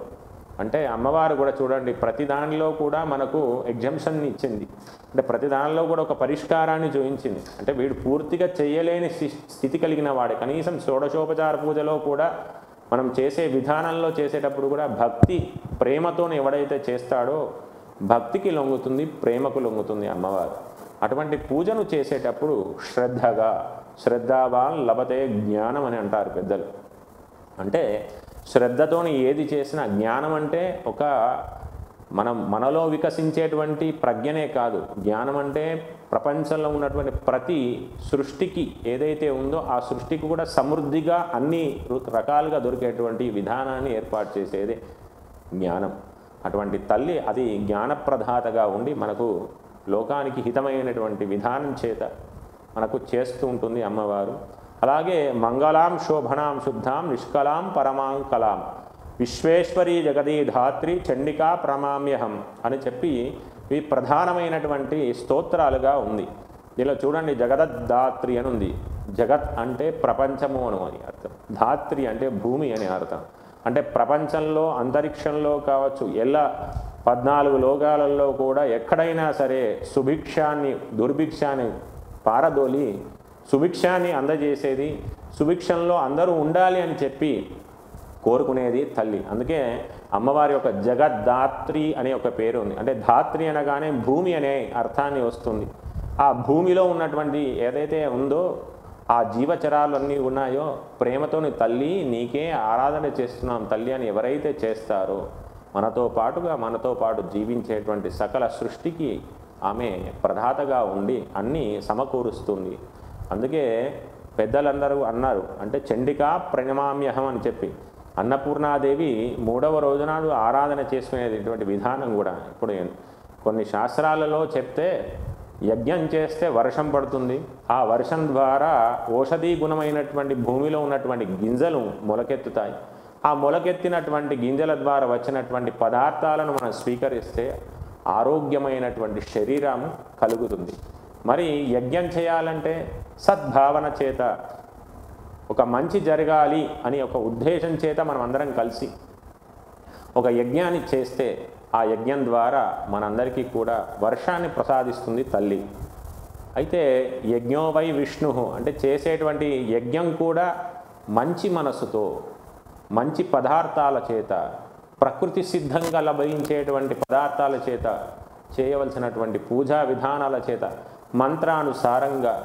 అంటే అమ్మవారు కూడా చూడండి ప్రతి దానిలో కూడా మనకు ఎగ్జంప్షన్ ఇచ్చింది. అంటే ప్రతి దానిలో కూడా ఒక పరిష్కారాన్ని చూపించింది. అంటే వీడు పూర్తిగా చేయలేని స్థితి కలిగిన వాడే కనీసం షోడశోపచార పూజలో కూడా మనం చేసే విధానంలో చేసేటప్పుడు కూడా భక్తి ప్రేమతో ఎవడైతే చేస్తాడో భక్తికి లొంగుతుంది, ప్రేమకు లొంగుతుంది అమ్మవారు. అటువంటి పూజను చేసేటప్పుడు శ్రద్ధావాన్ లభతే జ్ఞానం అని అంటారు పెద్దలు. అంటే శ్రద్ధతోని ఏది చేసినా, జ్ఞానం అంటే ఒక మనలో వికసించేటువంటి ప్రజ్ఞనే కాదు, జ్ఞానం అంటే ప్రపంచంలో ఉన్నటువంటి ప్రతి సృష్టికి ఏదైతే ఉందో ఆ సృష్టికి కూడా సమృద్ధిగా అన్ని రకాలుగా దొరికేటువంటి విధానాన్ని ఏర్పాటు చేసేది జ్ఞానం. అటువంటి తల్లి అది జ్ఞానప్రదాతగా ఉండి మనకు లోకానికి హితమైనటువంటి విధానం చేత మనకు చేస్తూ ఉంటుంది అమ్మవారు. అలాగే మంగళాం శోభనాం శుద్ధాం నిష్కలాం పరమాం కలాం విశ్వేశ్వరీ జగదీ ధాత్రి చండికా ప్రణమామ్యహం అని చెప్పి ఇవి ప్రధానమైనటువంటి స్తోత్రాలుగా ఉంది. దీనిలో చూడండి, జగదద్ధాత్రి అని ఉంది. జగత్ అంటే ప్రపంచము అని అర్థం, ధాత్రి అంటే భూమి అని అర్థం. అంటే ప్రపంచంలో అంతరిక్షంలో కావచ్చు, 14 లోకాలలో కూడా ఎక్కడైనా సరే సుభిక్షాన్ని దుర్భిక్షాన్ని పారదోలి సుభిక్షాన్ని అందజేసేది, సుభిక్షంలో అందరూ ఉండాలి అని చెప్పి కోరుకునేది తల్లి. అందుకే అమ్మవారి యొక్క జగద్ధాత్రి అనే ఒక పేరు ఉంది. అంటే ధాత్రి అనగానే భూమి అనే అర్థాన్ని వస్తుంది. ఆ భూమిలో ఉన్నటువంటి ఏదైతే ఉందో ఆ జీవచరాలన్నీ ఉన్నాయో ప్రేమతోని తల్లి నీకే ఆరాధన చేస్తున్నాం తల్లి అని ఎవరైతే చేస్తారో మనతో పాటు జీవించేటువంటి సకల సృష్టికి ఆమె ప్రదాతగా ఉండి అన్నీ సమకూరుస్తుంది. అందుకే పెద్దలందరూ అన్నారు, అంటే చండికా ప్రణమామ్యహం అని చెప్పి అన్నపూర్ణాదేవి 3వ రోజు నాడు ఆరాధన చేసుకునేటువంటి విధానం కూడా ఇప్పుడు కొన్ని శాస్త్రాలలో చెప్తే యజ్ఞం చేస్తే వర్షం పడుతుంది. ఆ వర్షం ద్వారా ఔషధీ గుణమైనటువంటి భూమిలో ఉన్నటువంటి గింజలు మొలకెత్తుతాయి. ఆ మొలకెత్తినటువంటి గింజల ద్వారా వచ్చినటువంటి పదార్థాలను మనం స్వీకరిస్తే ఆరోగ్యమైనటువంటి శరీరం కలుగుతుంది. మరి యజ్ఞం చేయాలంటే సద్భావన చేత ఒక మంచి జరగాలి అని ఒక ఉద్దేశం చేత మనం అందరం కలిసి ఒక యజ్ఞాన్ని చేస్తే ఆ యజ్ఞం ద్వారా మనందరికీ కూడా వర్షాన్ని ప్రసాదిస్తుంది తల్లి. అయితే యజ్ఞో వై విష్ణు అంటే చేసేటువంటి యజ్ఞం కూడా మంచి మనసుతో మంచి పదార్థాల చేత ప్రకృతి సిద్ధంగా లభించేటువంటి పదార్థాల చేత చేయవలసినటువంటి పూజా విధానాల చేత మంత్రానుసారంగా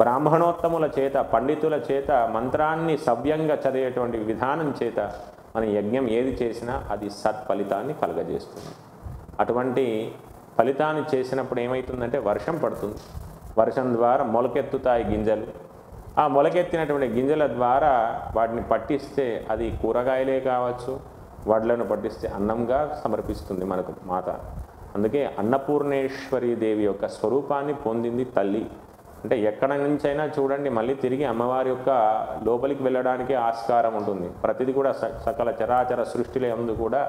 బ్రాహ్మణోత్తముల చేత పండితుల చేత మంత్రాన్ని సవ్యంగా చదివేటువంటి విధానం చేత మన యజ్ఞం ఏది చేసినా అది సత్ఫలితాన్ని కలగజేస్తుంది. అటువంటి ఫలితాన్ని చేసినప్పుడు ఏమవుతుందంటే వర్షం పడుతుంది. వర్షం ద్వారా మొలకెత్తుతాయి గింజలు. ఆ మొలకెత్తినటువంటి గింజల ద్వారా వాటిని పట్టిస్తే అది కూరగాయలే కావచ్చు, వడ్లను పట్టిస్తే అన్నంగా సమర్పిస్తుంది మనకు మాత. అందుకే అన్నపూర్ణేశ్వరీ దేవి యొక్క స్వరూపాన్ని పొందింది తల్లి. అంటే ఎక్కడ నుంచైనా చూడండి మళ్ళీ తిరిగి అమ్మవారి యొక్క లోపలికి వెళ్ళడానికి ఆస్కారం ఉంటుంది. ప్రతిదీ కూడా సకల చరాచర సృష్టిలో యందు కూడా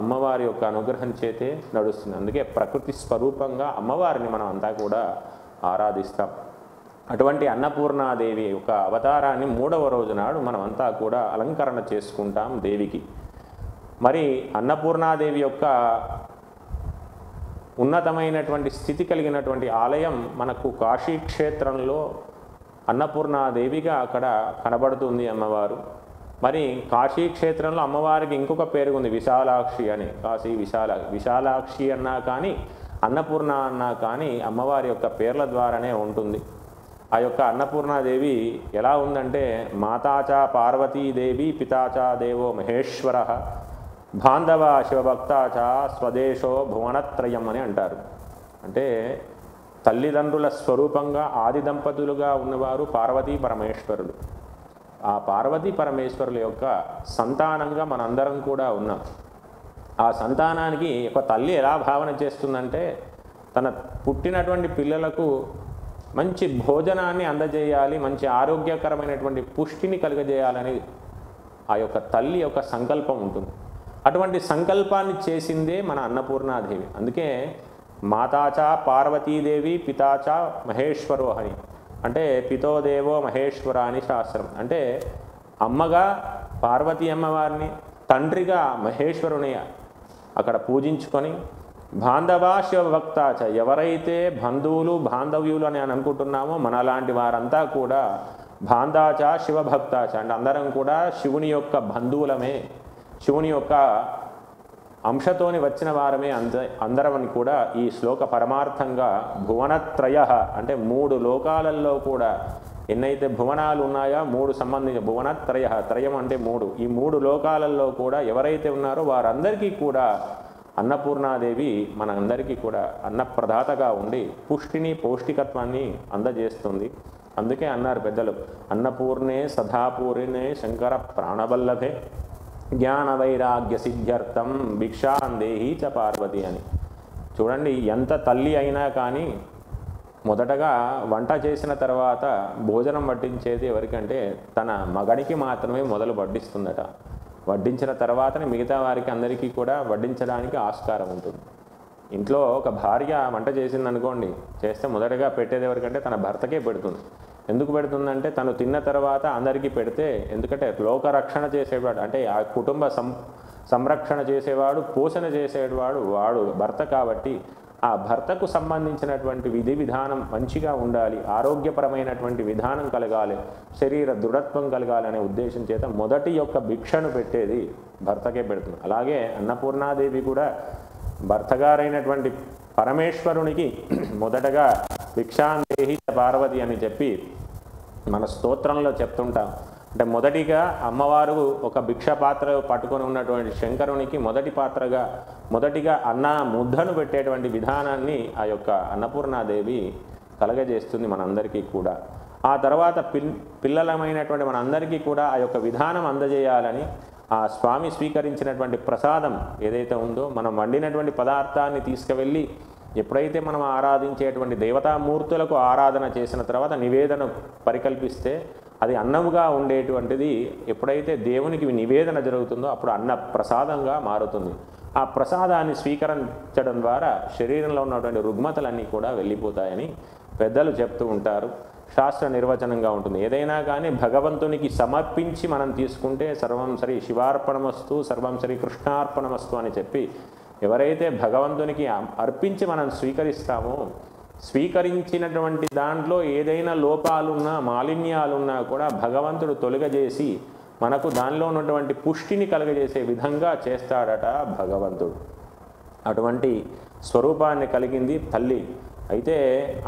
అమ్మవారి యొక్క అనుగ్రహం చేతే నడుస్తుంది. అందుకే ప్రకృతి స్వరూపంగా అమ్మవారిని మనం అంతా కూడా ఆరాధిస్తాం. అటువంటి అన్నపూర్ణాదేవి యొక్క అవతారాన్ని 3వ రోజు నాడు మనం అంతా కూడా అలంకరణ చేసుకుంటాం దేవికి. మరి అన్నపూర్ణాదేవి యొక్క ఉన్నతమైనటువంటి స్థితి కలిగినటువంటి ఆలయం మనకు కాశీ క్షేత్రంలో అన్నపూర్ణాదేవిగా అక్కడ కనబడుతుంది అమ్మవారు. మరి కాశీ క్షేత్రంలో అమ్మవారికి ఇంకొక పేరు ఉంది, విశాలాక్షి అని. కాశీ విశాలాక్షి అన్నా కానీ అన్నపూర్ణ అన్నా కానీ అమ్మవారి యొక్క పేర్ల ద్వారానే ఉంటుంది. ఆ యొక్క అన్నపూర్ణాదేవి ఎలా ఉందంటే మాతాచా పార్వతీదేవి పితాచా దేవో మహేశ్వర బాంధవ శివభక్తాచ స్వదేశో భువనత్రయం అని అంటారు. అంటే తల్లిదండ్రుల స్వరూపంగా ఆది దంపతులుగా ఉన్నవారు పార్వతీ పరమేశ్వరులు. ఆ పార్వతీ పరమేశ్వరుల యొక్క సంతానంగా మనందరం కూడా ఉన్నాం. ఆ సంతానానికి ఒక తల్లి ఎలా భావన చేస్తుందంటే తన పుట్టినటువంటి పిల్లలకు మంచి భోజనాన్ని అందజేయాలి, మంచి ఆరోగ్యకరమైనటువంటి పుష్టిని కలుగజేయాలని ఆ యొక్క తల్లి యొక్క సంకల్పం ఉంటుంది. అటువంటి సంకల్పాన్ని చేసిందే మన అన్నపూర్ణాదేవి. అందుకే మాతాచా పార్వతీదేవి పితాచా మహేశ్వరో అని, అంటే పితోదేవో మహేశ్వర అని శాస్త్రం. అంటే అమ్మగా పార్వతీ అమ్మవారిని, తండ్రిగా మహేశ్వరుని అక్కడ పూజించుకొని బాంధవా శివభక్తాచ ఎవరైతే బంధువులు బాంధవ్యులు అని అనుకుంటున్నామో మనలాంటి వారంతా కూడా బాంధాచ శివభక్తాచ అంటే అందరం కూడా శివుని యొక్క బంధువులమే, శివుని యొక్క అంశతోని వచ్చిన వారమే అందరమని కూడా ఈ శ్లోక పరమార్థంగా భువనత్రయ అంటే 3 లోకాలలో కూడా ఎన్నైతే భువనాలు ఉన్నాయో 3 సంబంధించిన భువనత్రయ, త్రయం అంటే 3, ఈ 3 లోకాలలో కూడా ఎవరైతే ఉన్నారో వారందరికీ కూడా అన్నపూర్ణాదేవి మనందరికీ కూడా అన్నప్రదాతగా ఉండి పుష్టిని పౌష్టికత్వాన్ని అందజేస్తుంది. అందుకే అన్నారు పెద్దలు, అన్నపూర్ణే సదాపూర్ణే శంకర ప్రాణవల్లభే జ్ఞాన వైరాగ్య సిద్ధ్యర్థం భిక్షాందేహి చ పార్వతి అని. చూడండి, ఎంత తల్లి అయినా కానీ మొదటగా వంట చేసిన తర్వాత భోజనం వడ్డించేది ఎవరికంటే తన మగనికి మాత్రమే మొదలు వడ్డిస్తుందట. వడ్డించిన తర్వాతనే మిగతా వారికి అందరికీ కూడా వడ్డించడానికి ఆస్కారం ఉంటుంది. ఇంట్లో ఒక భార్య వంట చేసింది అనుకోండి, చేస్తే మొదటగా పెట్టేది ఎవరికంటే తన భర్తకే పెడుతుంది. ఎందుకు పెడుతుందంటే తను తిన్న తర్వాత అందరికీ పెడితే, ఎందుకంటే లోకరక్షణ చేసేవాడు అంటే ఆ కుటుంబ సంరక్షణ చేసేవాడు, పోషణ చేసేవాడు వాడు భర్త. కాబట్టి ఆ భర్తకు సంబంధించినటువంటి విధి విధానం మంచిగా ఉండాలి, ఆరోగ్యపరమైనటువంటి విధానం కలగాలి, శరీర దృఢత్వం కలగాలి అనే ఉద్దేశం చేత మొదటి యొక్క భిక్షను పెట్టేది భర్తకే పెడుతుంది. అలాగే అన్నపూర్ణాదేవి కూడా భర్తగారైనటువంటి పరమేశ్వరునికి మొదటగా భిక్షాందేహి పార్వతి అని చెప్పి మన స్తోత్రంలో చెప్తుంటాం. అంటే మొదటిగా అమ్మవారు ఒక భిక్ష పాత్ర పట్టుకొని ఉన్నటువంటి శంకరునికి మొదటిగా అన్న ముద్దను పెట్టేటువంటి విధానాన్ని ఆ యొక్క అన్నపూర్ణాదేవి కలగజేస్తుంది మనందరికీ కూడా. ఆ తర్వాత పిల్లలమైనటువంటి మనందరికీ కూడా ఆ యొక్క విధానం అందజేయాలని ఆ స్వామి స్వీకరించినటువంటి ప్రసాదం ఏదైతే ఉందో, మనం వండినటువంటి పదార్థాన్ని తీసుకువెళ్ళి ఎప్పుడైతే మనం ఆరాధించేటువంటి దేవతామూర్తులకు ఆరాధన చేసిన తర్వాత నివేదన పరికల్పిస్తే అది అన్నముగా ఉండేటువంటిది ఎప్పుడైతే దేవునికి నివేదన జరుగుతుందో అప్పుడు అన్న ప్రసాదంగా మారుతుంది. ఆ ప్రసాదాన్ని స్వీకరించడం ద్వారా శరీరంలో ఉన్నటువంటి రుగ్మతలన్నీ కూడా వెళ్ళిపోతాయని పెద్దలు చెప్తూ ఉంటారు. శాస్త్ర నిర్వచనంగా ఉంటుంది. ఏదైనా కానీ భగవంతునికి సమర్పించి మనం తీసుకుంటే సర్వం శ్రీ శివార్పణమస్తు, సర్వం శ్రీ కృష్ణార్పణమస్తు అని చెప్పి ఎవరైతే భగవంతునికి అర్పించి మనం స్వీకరిస్తామో, స్వీకరించినటువంటి దాంట్లో ఏదైనా లోపాలున్నా మాలిన్యాలున్నా కూడా భగవంతుడు తొలగజేసి మనకు దానిలో ఉన్నటువంటి పుష్టిని కలగజేసే విధంగా చేస్తాడట భగవంతుడు. అటువంటి స్వరూపాన్ని కలిగింది తల్లి. అయితే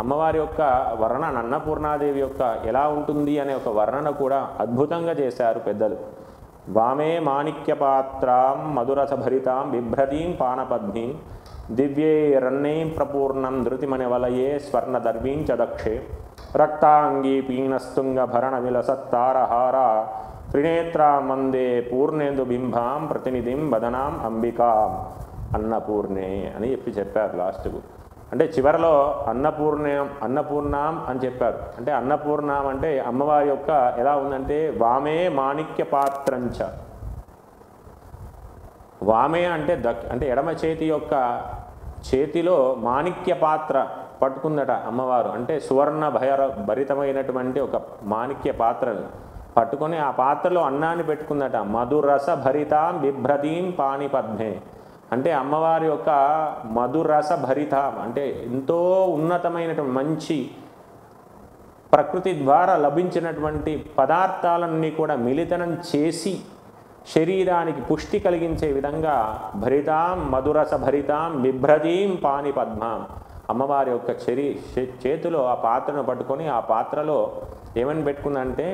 అమ్మవారి యొక్క వర్ణన, అన్నపూర్ణాదేవి యొక్క ఎలా ఉంటుంది అనే ఒక వర్ణన కూడా అద్భుతంగా చేశారు పెద్దలు. వామే మాణిక్యపాత్రాం మధురసభరితాం బిభ్రతీం పానపద్మీం దివ్యే రన్నైం ప్రపూర్ణం ధృతిమణివలయే స్వర్ణదర్వీం చ దక్షే రక్తాంగీ పీనస్తుంగభరణ విలసత్తారహార త్రినేత్రా మందే పూర్ణేందు బింబాం ప్రతినిధిం వదనాం అంబికాం అన్నపూర్ణే అని చెప్పారు లాస్ట్కు. అంటే చివరిలో అన్నపూర్ణాం అని చెప్పారు. అంటే అన్నపూర్ణాం అంటే అమ్మవారి యొక్క ఎలా ఉందంటే వామే మాణిక్య పాత్రంచ. వామే అంటే అంటే ఎడమ చేతిలో మాణిక్య పాత్ర పట్టుకుందట అమ్మవారు. అంటే సువర్ణ భరితమైనటువంటి ఒక మాణిక్య పాత్రను పట్టుకొని ఆ పాత్రలో అన్నాన్ని పెట్టుకుందట. మధురస భరితాం బిభ్రతీం పాణిపద్మే. అంటే అమ్మవారి యొక్క మధురస భరిత అంటే ఎంతో ఉన్నతమైనటువంటి మంచి ప్రకృతి ద్వారా లభించినటువంటి పదార్థాలన్నీ కూడా మిళితం చేసి శరీరానికి పుష్టి కలిగించే విధంగా భరితాం మధురస భరితాం బిభ్రతీం పాని పద్మాం. అమ్మవారి యొక్క చేతిలో ఆ పాత్రను పట్టుకొని ఆ పాత్రలో ఏమని పెట్టుకుందంటే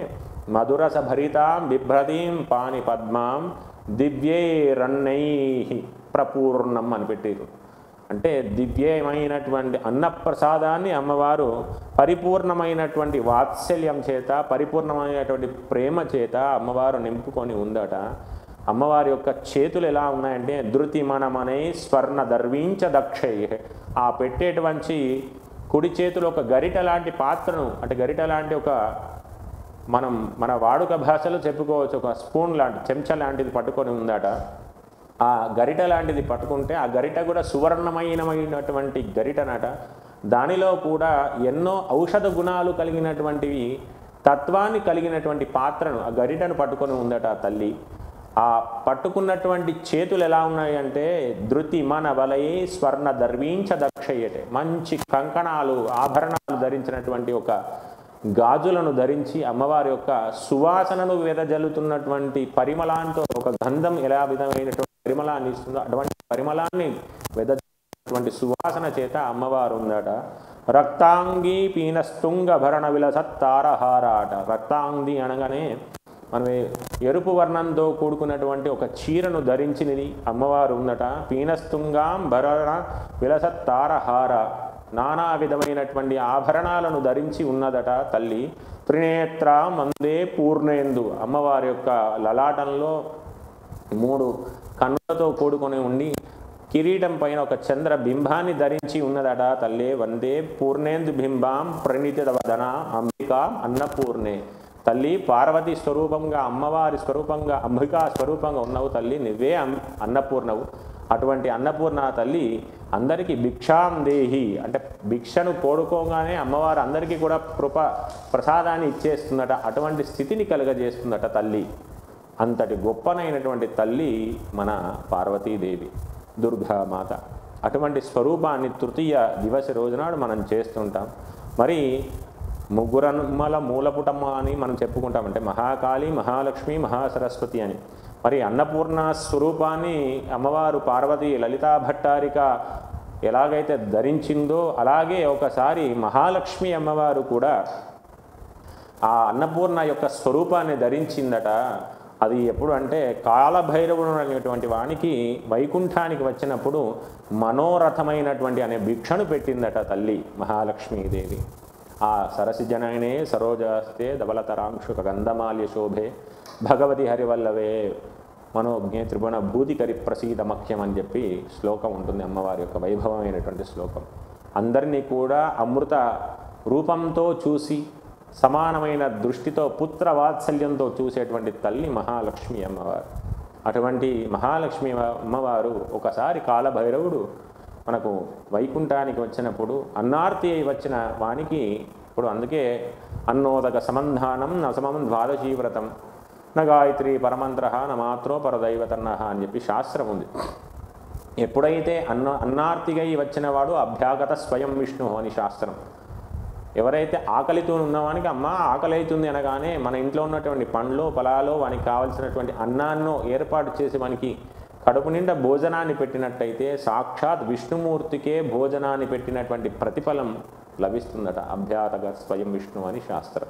మధురస భరితాం బిభ్రతీం పాని పద్మాం దివ్యే రన్నై ప్రపూర్ణం అని పెట్టారు. అంటే దివ్యమైనటువంటి అన్నప్రసాదాన్ని అమ్మవారు పరిపూర్ణమైనటువంటి వాత్సల్యం చేత, పరిపూర్ణమైనటువంటి ప్రేమ చేత అమ్మవారు నింపుకొని ఉందట. అమ్మవారి యొక్క చేతులు ఎలా ఉన్నాయంటే ధృతిమణమనై స్వర్ణ దర్వీంచ దక్షై. ఆ పెట్టేటువంటి కుడి చేతులు ఒక గరిట లాంటి పాత్రను, అంటే గరిట లాంటి ఒక మన వాడుక భాషలో చెప్పుకోవచ్చు, ఒక స్పూన్ లాంటి చెంచా లాంటిది పట్టుకొని ఉందట. ఆ గరిట లాంటిది పట్టుకుంటే ఆ గరిట కూడా సువర్ణమైనటువంటి గరిటనట. దానిలో కూడా ఎన్నో ఔషధ గుణాలు కలిగినటువంటివి, తత్వాన్ని కలిగినటువంటి పాత్రను, ఆ గరిటను పట్టుకొని ఉందట తల్లి. ఆ పట్టుకున్నటువంటి చేతులు ఎలా ఉన్నాయంటే ధృతి మన వలయే స్వర్ణ దర్వీంచ దక్షయ్యటే. మంచి కంకణాలు, ఆభరణాలు ధరించినటువంటి ఒక గాజులను ధరించి అమ్మవారి యొక్క సువాసనను వెదజల్లుతున్నటువంటి పరిమళంతో, ఒక గంధం ఎలా విధమైనటువంటి పరిమళాన్ని ఇస్తుందో అటువంటి పరిమళాన్ని వెదజల్లుతున్నటువంటి సువాసన చేత అమ్మవారు ఉందట. రక్తాంగి పీనస్తుంగ భరణ విలసత్తారహార అట. రక్తాంగి అనగానే మనం ఎరుపు వర్ణంతో కూడుకున్నటువంటి ఒక చీరను ధరించినది అమ్మవారు ఉందట. పీనస్తుంగాం భరణ విలసత్తారహార, నానా విధమైనటువంటి ఆభరణాలను ధరించి ఉన్నదట తల్లి. త్రినేత్ర మందే పూర్ణేందు, అమ్మవారి యొక్క లలాటంలో 3 కన్నులతో కూడుకొని ఉండి కిరీటం పైన ఒక చంద్ర బింబాన్ని ధరించి ఉన్నదట తల్లే. వందే పూర్ణేందు బింబాం ప్రణీత వదన అంబిక అన్నపూర్ణే. తల్లి పార్వతి స్వరూపంగా, అమ్మవారి స్వరూపంగా, అంబికా స్వరూపంగా ఉన్నవు తల్లి, నువ్వే అన్నపూర్ణవు. అటువంటి అన్నపూర్ణ తల్లి అందరికీ భిక్షాం దేహి అంటే భిక్షను కోడుకోగానే అమ్మవారు అందరికీ కూడా ప్రసాదాన్ని ఇచ్చేస్తుందట. అటువంటి స్థితిని కలుగజేస్తుందట తల్లి. అంతటి గొప్పనైనటువంటి తల్లి మన పార్వతీదేవి, దుర్గామాత. అటువంటి స్వరూపాన్ని తృతీయ దివస రోజునాడు మనం చేస్తుంటాం. మరి ముగ్గురమ్మల మూలపుటమ్మ అని మనం చెప్పుకుంటాం. అంటే మహాకాళి, మహాలక్ష్మి, మహాసరస్వతి అని. మరి అన్నపూర్ణ స్వరూపాన్ని అమ్మవారు పార్వతి లలితా భట్టారిక ఎలాగైతే ధరించిందో అలాగే ఒకసారి మహాలక్ష్మి అమ్మవారు కూడా ఆ అన్నపూర్ణ యొక్క స్వరూపాన్ని ధరించిందట. అది ఎప్పుడు అంటే కాలభైరవుడు అనేటువంటి వానికి వైకుంఠానికి వచ్చినప్పుడు మనోరథమైనటువంటి అనే భిక్షను పెట్టిందట తల్లి మహాలక్ష్మీదేవి. ఆ సరసిజనయనే సరోజాస్తే ధవలతరాంశుక గంధమాల్య శోభే భగవతి హరివల్లవే మనోజ్ఞే త్రిభువన భూతికరి ప్రసీద మఖ్యం అని చెప్పి శ్లోకం ఉంటుంది, అమ్మవారి యొక్క వైభవమైనటువంటి శ్లోకం. అందరినీ కూడా అమృత రూపంతో చూసి సమానమైన దృష్టితో పుత్ర వాత్సల్యంతో చూసేటువంటి తల్లి మహాలక్ష్మి అమ్మవారు. అటువంటి మహాలక్ష్మి అమ్మవారు ఒకసారి కాలభైరవుడు మనకు వైకుంఠానికి వచ్చినప్పుడు అన్నార్తి అయి వచ్చిన వానికి ఇప్పుడు అందుకే అన్నోదక సమంధానం నసమం ద్వాదశీవ్రతం న గాయత్రి పరమంత్ర న మాత్రో పరదైవతన్న అని చెప్పి శాస్త్రం ఉంది. ఎప్పుడైతే అన్నార్తిగై వచ్చిన వాడు అభ్యాగత స్వయం విష్ణు అని శాస్త్రం. ఎవరైతే ఆకలితో ఉన్నవానికి అమ్మ ఆకలి అవుతుంది అనగానే మన ఇంట్లో ఉన్నటువంటి పండ్లో ఫలాలో వానికి కావలసినటువంటి అన్నాన్నో ఏర్పాటు చేసి మనకి కడుపు నిండా భోజనాన్ని పెట్టినట్టయితే సాక్షాత్ విష్ణుమూర్తికే భోజనాన్ని పెట్టినటువంటి ప్రతిఫలం లభిస్తుందట. అభ్యాగత స్వయం విష్ణు అని శాస్త్రం.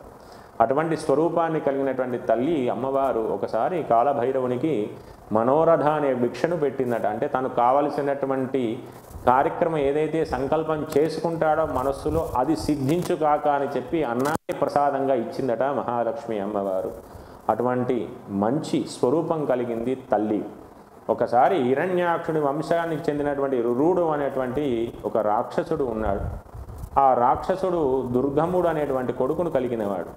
అటువంటి స్వరూపాన్ని కలిగినటువంటి తల్లి అమ్మవారు ఒకసారి కాలభైరవునికి మనోరథ అనే భిక్షను పెట్టిందట. అంటే తను కావలసినటువంటి కార్యక్రమం ఏదైతే సంకల్పం చేసుకుంటాడో మనస్సులో అది సిద్ధించుకాక అని చెప్పి అన్నాన్ని ప్రసాదంగా ఇచ్చిందట మహాలక్ష్మి అమ్మవారు. అటువంటి మంచి స్వరూపం కలిగింది తల్లి. ఒకసారి హిరణ్యాక్షుడి వంశానికి చెందినటువంటి రురుడు అనేటువంటి ఒక రాక్షసుడు ఉన్నాడు. ఆ రాక్షసుడు దుర్గముడు అనేటువంటి కొడుకును కలిగినవాడు.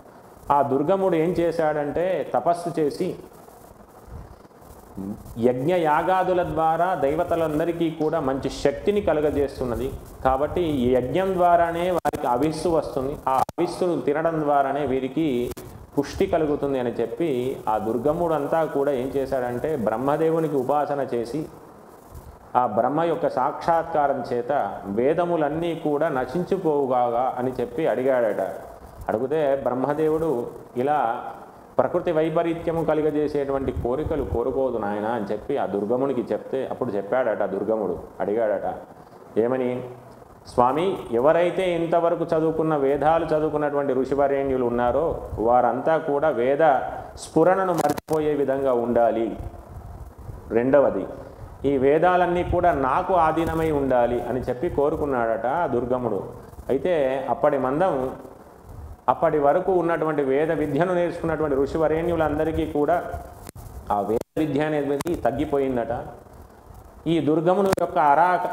ఆ దుర్గముడు ఏం చేశాడంటే తపస్సు చేసి యజ్ఞ యాగాదుల ద్వారా దైవతలందరికీ కూడా మంచి శక్తిని కలుగజేస్తున్నది. కాబట్టి ఈ యజ్ఞం ద్వారానే వారికి అవిస్సు వస్తుంది. ఆ అవిస్సును తినడం ద్వారానే వీరికి పుష్టి కలుగుతుంది అని చెప్పి ఆ దుర్గముడు అంతా కూడా ఏం చేశాడంటే బ్రహ్మదేవునికి ఉపాసన చేసి ఆ బ్రహ్మ యొక్క సాక్షాత్కారం చేత వేదములన్నీ కూడా నశించిపోవుగా అని చెప్పి అడిగాడట. అడిగితే బ్రహ్మదేవుడు ఇలా ప్రకృతి వైపరీత్యము కలిగజేసేటువంటి కోరికలు కోరుకోదు నాయన అని చెప్పి ఆ దుర్గమునికి చెప్తే అప్పుడు చెప్పాడట దుర్గముడు. అడిగాడట ఏమని, స్వామి ఎవరైతే ఇంతవరకు చదువుకున్న వేదాలు చదువుకున్నటువంటి ఋషివరేణ్యులు ఉన్నారో వారంతా కూడా వేద స్ఫురణను మర్చిపోయే విధంగా ఉండాలి. రెండవది ఈ వేదాలన్నీ కూడా నాకు ఆధీనమై ఉండాలి అని చెప్పి కోరుకున్నాడట దుర్గముడు. అయితే అప్పటి వరకు ఉన్నటువంటి వేద విద్యను నేర్చుకున్నటువంటి ఋషివరేణ్యులందరికీ కూడా ఆ వేద విద్య అనేది తగ్గిపోయిందట. ఈ దుర్గమును యొక్క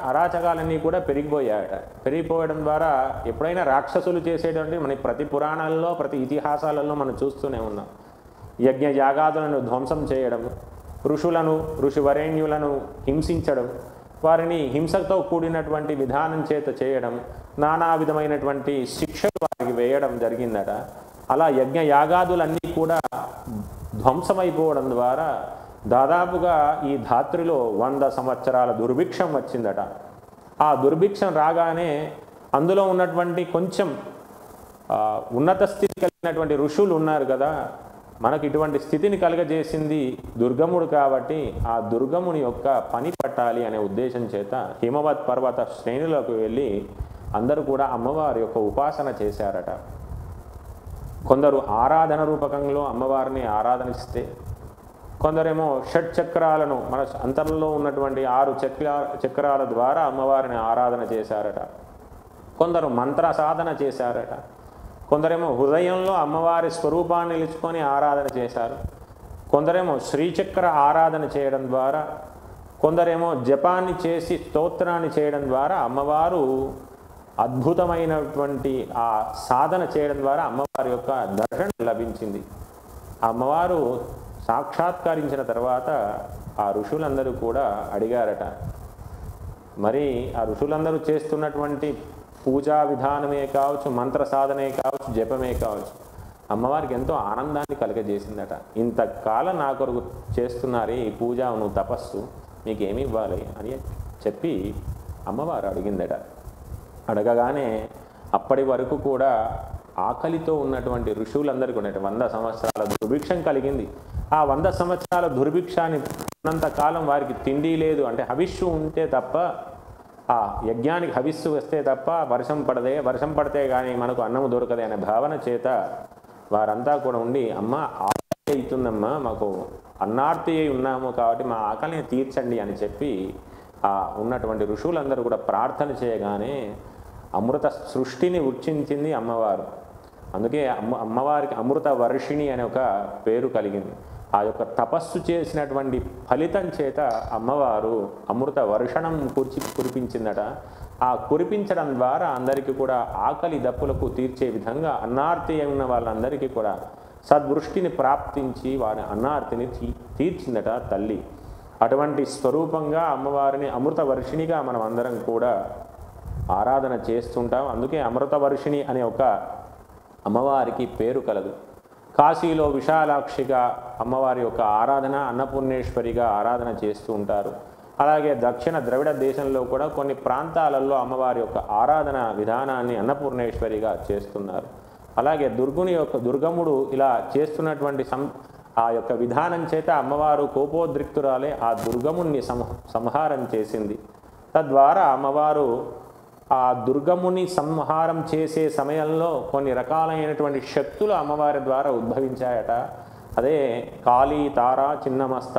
అరాచకాలన్నీ కూడా పెరిగిపోయడం ద్వారా ఎప్పుడైనా రాక్షసులు చేసేటువంటి మన ప్రతి పురాణాల్లో ప్రతి ఇతిహాసాలలో మనం చూస్తూనే ఉన్నాం. యజ్ఞ యాగాదులను ధ్వంసం చేయడం, ఋషివరేణ్యులను హింసించడం, వారిని హింసతో కూడినటువంటి విధానం చేత చేయడం, నానా విధమైనటువంటి శిక్షలు వారికి వేయడం జరిగిందట. అలా యజ్ఞ యాగాదులన్నీ కూడా ధ్వంసమైపోవడం ద్వారా దాదాపుగా ఈ ధాత్రిలో 100 సంవత్సరాల దుర్భిక్షం వచ్చిందట. ఆ దుర్భిక్షం రాగానే అందులో ఉన్నటువంటి కొంచెం ఉన్నత స్థితి కలిగినటువంటి ఋషులు ఉన్నారు కదా, మనకు ఇటువంటి స్థితిని కలుగజేసింది దుర్గముడు కాబట్టి ఆ దుర్గముని యొక్క పని పట్టాలి అనే ఉద్దేశం చేత హిమవత్ పర్వత శ్రేణులకు వెళ్ళి అందరూ కూడా అమ్మవారి యొక్క ఉపాసన చేశారట. కొందరు ఆరాధన రూపకంలో అమ్మవారిని ఆరాధనిస్తే, కొందరేమో షట్చక్రాలను మన అంతరంలో ఉన్నటువంటి 6 చక్రాల ద్వారా అమ్మవారిని ఆరాధన చేశారట. కొందరు మంత్ర సాధన చేశారట. కొందరేమో హృదయంలో అమ్మవారి స్వరూపాన్ని నిలుచుకొని ఆరాధన చేశారు. కొందరేమో శ్రీచక్ర ఆరాధన చేయడం ద్వారా, కొందరేమో జపాన్ని చేసి స్తోత్రాన్ని చేయడం ద్వారా అమ్మవారు అద్భుతమైనటువంటి ఆ సాధన చేయడం ద్వారా అమ్మవారి యొక్క దర్శనం లభించింది. అమ్మవారు సాక్షాత్కరించిన తర్వాత ఆ ఋషులందరూ కూడా అడిగారట, మరి ఆ ఋషులందరూ చేస్తున్నటువంటి పూజా విధానమే కావచ్చు, మంత్ర సాధనే కావచ్చు, జపమే కావచ్చు, అమ్మవారికి ఎంతో ఆనందాన్ని కలగజేసిందట. ఇంతకాలం నా కొరకు చేస్తున్నారే ఈ పూజ, నువ్వు తపస్సు, నీకేమి ఇవ్వాలి అని చెప్పి అమ్మవారు అడిగిందట. అడగగానే అప్పటి వరకు కూడా ఆకలితో ఉన్నటువంటి ఋషులందరికీ ఉన్నట్టు 100 సంవత్సరాల దుర్భిక్షం కలిగింది. ఆ 100 సంవత్సరాల దుర్భిక్షాన్ని ఉన్నంతకాలం వారికి తిండి లేదు, అంటే హవిస్సు ఉంటే తప్ప, ఆ యజ్ఞానికి హవిస్సు వస్తే తప్ప వర్షం పడితే కానీ మనకు అన్నం దొరకదే అనే భావన చేత వారంతా కూడా ఉండి, అమ్మ ఆకలి అవుతుందమ్మా, మాకు అన్నార్తి అయి ఉన్నాము కాబట్టి మా ఆకలిని తీర్చండి అని చెప్పి ఆ ఉన్నటువంటి ఋషులందరూ కూడా ప్రార్థన చేయగానే అమృత సృష్టిని ఉచ్చించింది అమ్మవారు. అందుకే అమ్మవారికి అమృత వర్షిణి అనే ఒక పేరు కలిగింది. ఆ యొక్క తపస్సు చేసినటువంటి ఫలితం చేత అమ్మవారు అమృత వర్షణం కురిపించిందట. ఆ కురిపించడం ద్వారా అందరికీ కూడా ఆకలి దప్పులకు తీర్చే విధంగా అన్నార్తి ఉన్న వాళ్ళందరికీ కూడా సద్వృష్టిని ప్రాప్తించి వారి అన్నార్తిని తీర్చిందట తల్లి. అటువంటి స్వరూపంగా అమ్మవారిని అమృత వర్షిణిగా మనం అందరం కూడా ఆరాధన చేస్తుంటాం. అందుకే అమృత వర్షిణి అనే ఒక అమ్మవారికి పేరు కలదు. కాశీలో విశాలాక్షిగా అమ్మవారి యొక్క ఆరాధన, అన్నపూర్ణేశ్వరిగా ఆరాధన చేస్తూ ఉంటారు. అలాగే దక్షిణ ద్రవిడ దేశంలో కూడా కొన్ని ప్రాంతాలలో అమ్మవారి యొక్క ఆరాధన విధానాన్ని అన్నపూర్ణేశ్వరిగా చేస్తున్నారు. అలాగే దుర్గముడు ఇలా చేస్తున్నటువంటి ఆ యొక్క విధానం చేత అమ్మవారు కోపోద్రిక్తురాలే ఆ దుర్గముని సంహారం చేసింది. తద్వారా అమ్మవారు ఆ దుర్గముని సంహారం చేసే సమయంలో కొన్ని రకాలైనటువంటి శక్తులు అమ్మవారి ద్వారా ఉద్భవించాయట. అదే కాళీ, తార, చిన్నమస్త,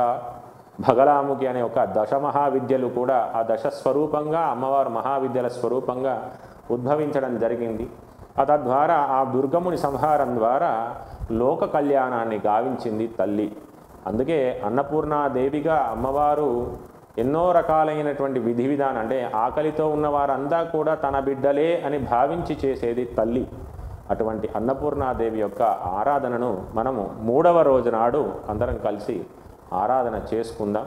భగలాముఖి అనే ఒక దశ మహావిద్యలు కూడా ఆ దశ స్వరూపంగా అమ్మవారు మహావిద్యల స్వరూపంగా ఉద్భవించడం జరిగింది. తద్వారా ఆ దుర్గముని సంహారం ద్వారా లోక కళ్యాణాన్ని గావించింది తల్లి. అందుకే అన్నపూర్ణాదేవిగా అమ్మవారు ఎన్నో రకాలైనటువంటి విధి విధానం, అంటే ఆకలితో ఉన్నవారంతా కూడా తన బిడ్డలే అని భావించి చేసేది తల్లి. అటువంటి అన్నపూర్ణాదేవి యొక్క ఆరాధనను మనము 3వ రోజు నాడు అందరం కలిసి ఆరాధన చేసుకుందాం.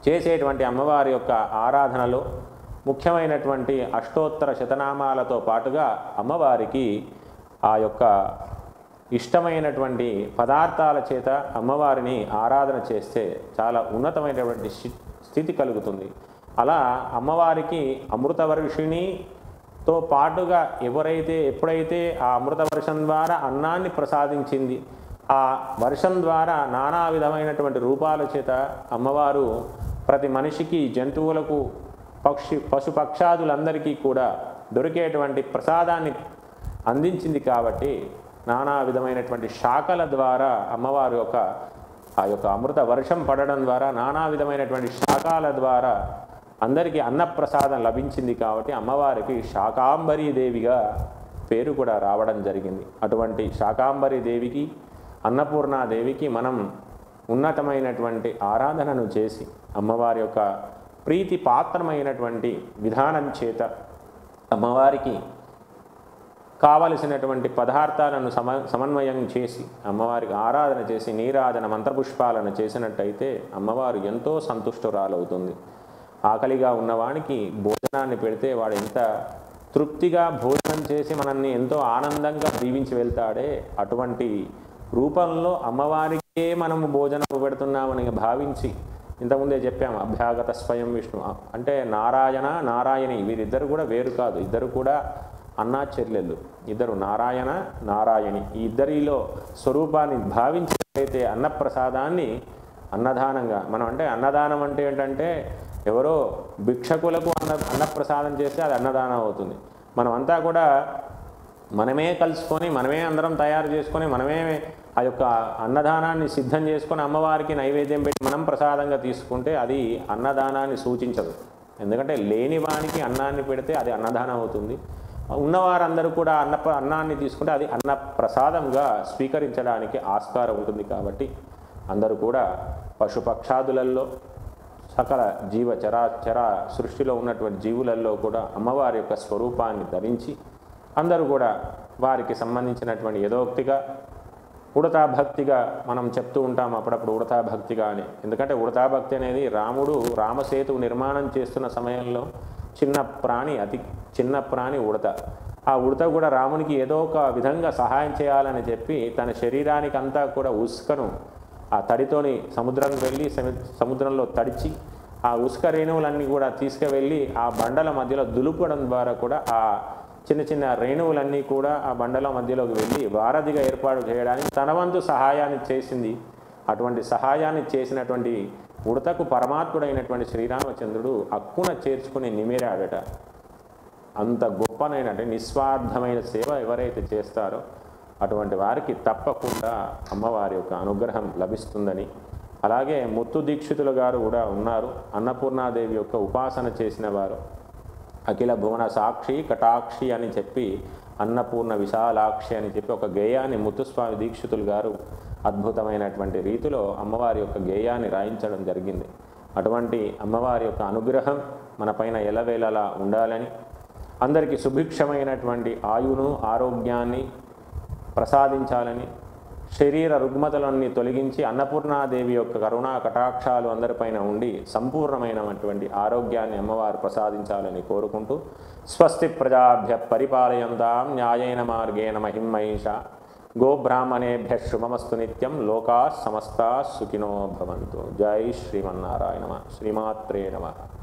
చేసేటువంటి అమ్మవారి యొక్క ఆరాధనలో ముఖ్యమైనటువంటి అష్టోత్తర శతనామాలతో పాటుగా అమ్మవారికి ఆ యొక్క ఇష్టమైనటువంటి పదార్థాల చేత అమ్మవారిని ఆరాధన చేస్తే చాలా ఉన్నతమైనటువంటి స్థితి కలుగుతుంది. అలా అమ్మవారికి అమృతవర్షిణితో పాటుగా ఎప్పుడైతే ఆ అమృత వర్షం ద్వారా అన్నాన్ని ప్రసాదించింది, ఆ వర్షం ద్వారా నానా విధమైనటువంటి రూపాల చేత అమ్మవారు ప్రతి మనిషికి, జంతువులకు, పశుపక్షాదులందరికీ కూడా దొరికేటువంటి ప్రసాదాన్ని అందించింది. కాబట్టి నానా విధమైనటువంటి శాఖల ద్వారా అమ్మవారి యొక్క ఆ యొక్క అమృత వర్షం పడడం ద్వారా నానా విధమైనటువంటి శాఖల ద్వారా అందరికీ అన్నప్రసాదం లభించింది. కాబట్టి అమ్మవారికి శాకాంబరీ దేవిగా పేరు కూడా రావడం జరిగింది. అటువంటి శాకాంబరీ దేవికి, అన్నపూర్ణాదేవికి మనం ఉన్నతమైనటువంటి ఆరాధనను చేసి అమ్మవారి యొక్క ప్రీతి పాత్రమైనటువంటి విధానం చేత అమ్మవారికి కావలసినటువంటి పదార్థాలను సమన్వయం చేసి అమ్మవారికి ఆరాధన చేసి నీరాధన మంత్రపుష్పాలను చేసినట్టయితే అమ్మవారు ఎంతో సంతుష్టురాలవుతుంది. ఆకలిగా ఉన్నవానికి భోజనాన్ని పెడితే వాడు ఎంత తృప్తిగా భోజనం చేసి మనల్ని ఎంతో ఆనందంగా దీవించి వెళ్తాడే, అటువంటి రూపంలో అమ్మవారికే మనము భోజనం పెడుతున్నామని భావించి, ఇంతకుముందే చెప్పాము అభ్యాగత స్వయం విష్ణు అంటే నారాయణ నారాయణి, వీరిద్దరు కూడా వేరు కాదు, ఇద్దరు కూడా అన్నా చెల్లెళ్ళు, ఇద్దరు నారాయణ నారాయణి. ఈ ఇద్దరిలో స్వరూపాన్ని భావించినట్లయితే అన్నప్రసాదాన్ని అన్నదానంగా మనం, అంటే అన్నదానం అంటే ఏంటంటే ఎవరో భిక్షకులకు అన్నప్రసాదం చేస్తే అది అన్నదానం అవుతుంది. మనమంతా కూడా మనమే కలుసుకొని మనమే అందరం తయారు చేసుకొని మనమే ఆ యొక్క అన్నదానాన్ని సిద్ధం చేసుకొని అమ్మవారికి నైవేద్యం పెట్టి మనం ప్రసాదంగా తీసుకుంటే అది అన్నదానాన్ని సూచించదు. ఎందుకంటే లేని వానికి అన్నాన్ని పెడితే అది అన్నదానం అవుతుంది. ఉన్నవారందరూ కూడా అన్నాన్ని తీసుకుంటే అది అన్న ప్రసాదంగా స్వీకరించడానికి ఆస్కారం ఉంటుంది. కాబట్టి అందరూ కూడా పశుపక్షాదులలో సకల చర సృష్టిలో ఉన్నటువంటి జీవులలో కూడా అమ్మవారి యొక్క స్వరూపాన్ని ధరించి అందరూ కూడా వారికి సంబంధించినటువంటి యథోక్తిగా ఉడతా భక్తిగా మనం చెప్తూ ఉంటాం అప్పుడప్పుడు ఉడతా భక్తిగా అని. ఎందుకంటే ఉడతా భక్తి అనేది రాముడు రామసేతు నిర్మాణం చేస్తున్న సమయంలో అతి చిన్న ప్రాణి ఉడత. ఆ ఉడత కూడా రామునికి ఏదో ఒక విధంగా సహాయం చేయాలని చెప్పి తన శరీరానికి అంతా కూడా ఉసుకను ఆ తడితోని సముద్రంలో తడిచి ఆ ఉసుక రేణువులన్నీ కూడా తీసుకువెళ్ళి ఆ బండల మధ్యలో దులుపడం ద్వారా కూడా ఆ చిన్న చిన్న రేణువులన్నీ కూడా ఆ బండల మధ్యలోకి వెళ్ళి వారధిగా ఏర్పాటు చేయడానికి తన వంతు సహాయాన్ని చేసింది. అటువంటి సహాయాన్ని చేసినటువంటి ఉడతకు పరమాత్ముడైనటువంటి శ్రీరామచంద్రుడు అక్కున చేర్చుకుని నిమిరాడట. అంత గొప్పనైనటువంటి నిస్వార్థమైన సేవ ఎవరైతే చేస్తారో అటువంటి వారికి తప్పకుండా అమ్మవారి యొక్క అనుగ్రహం లభిస్తుందని. అలాగే ముత్తు దీక్షితులు గారు కూడా ఉన్నారు. అన్నపూర్ణాదేవి యొక్క ఉపాసన చేసిన వారు. అఖిల భువన సాక్షి కటాక్షి అని చెప్పి అన్నపూర్ణ విశాలాక్షి అని చెప్పి ఒక గేయాన్ని ముత్తుస్వామి దీక్షితులు గారు అద్భుతమైనటువంటి రీతిలో అమ్మవారి యొక్క గేయాన్ని రాయించడం జరిగింది. అటువంటి అమ్మవారి యొక్క అనుగ్రహం మన పైన ఎలవేళలా ఉండాలని, అందరికీ సుభిక్షమైనటువంటి ఆయును ఆరోగ్యాన్ని ప్రసాదించాలని, శరీర రుగ్మతలన్నీ తొలగించి అన్నపూర్ణాదేవి యొక్క కరుణా కటాక్షాలు అందరిపైన ఉండి సంపూర్ణమైనటువంటి ఆరోగ్యాన్ని అమ్మవారు ప్రసాదించాలని కోరుకుంటూ, స్వస్తి ప్రజాభ్య పరిపాలయంతాం న్యాయేన మార్గేణ మహిమహేష గోబ్రాహ్మణేభ్య శుభమస్తు నిత్యం లోకా సమస్తా సుఖినో భవంతు. జై శ్రీమన్నారాయణ. శ్రీమాత్రే నమః.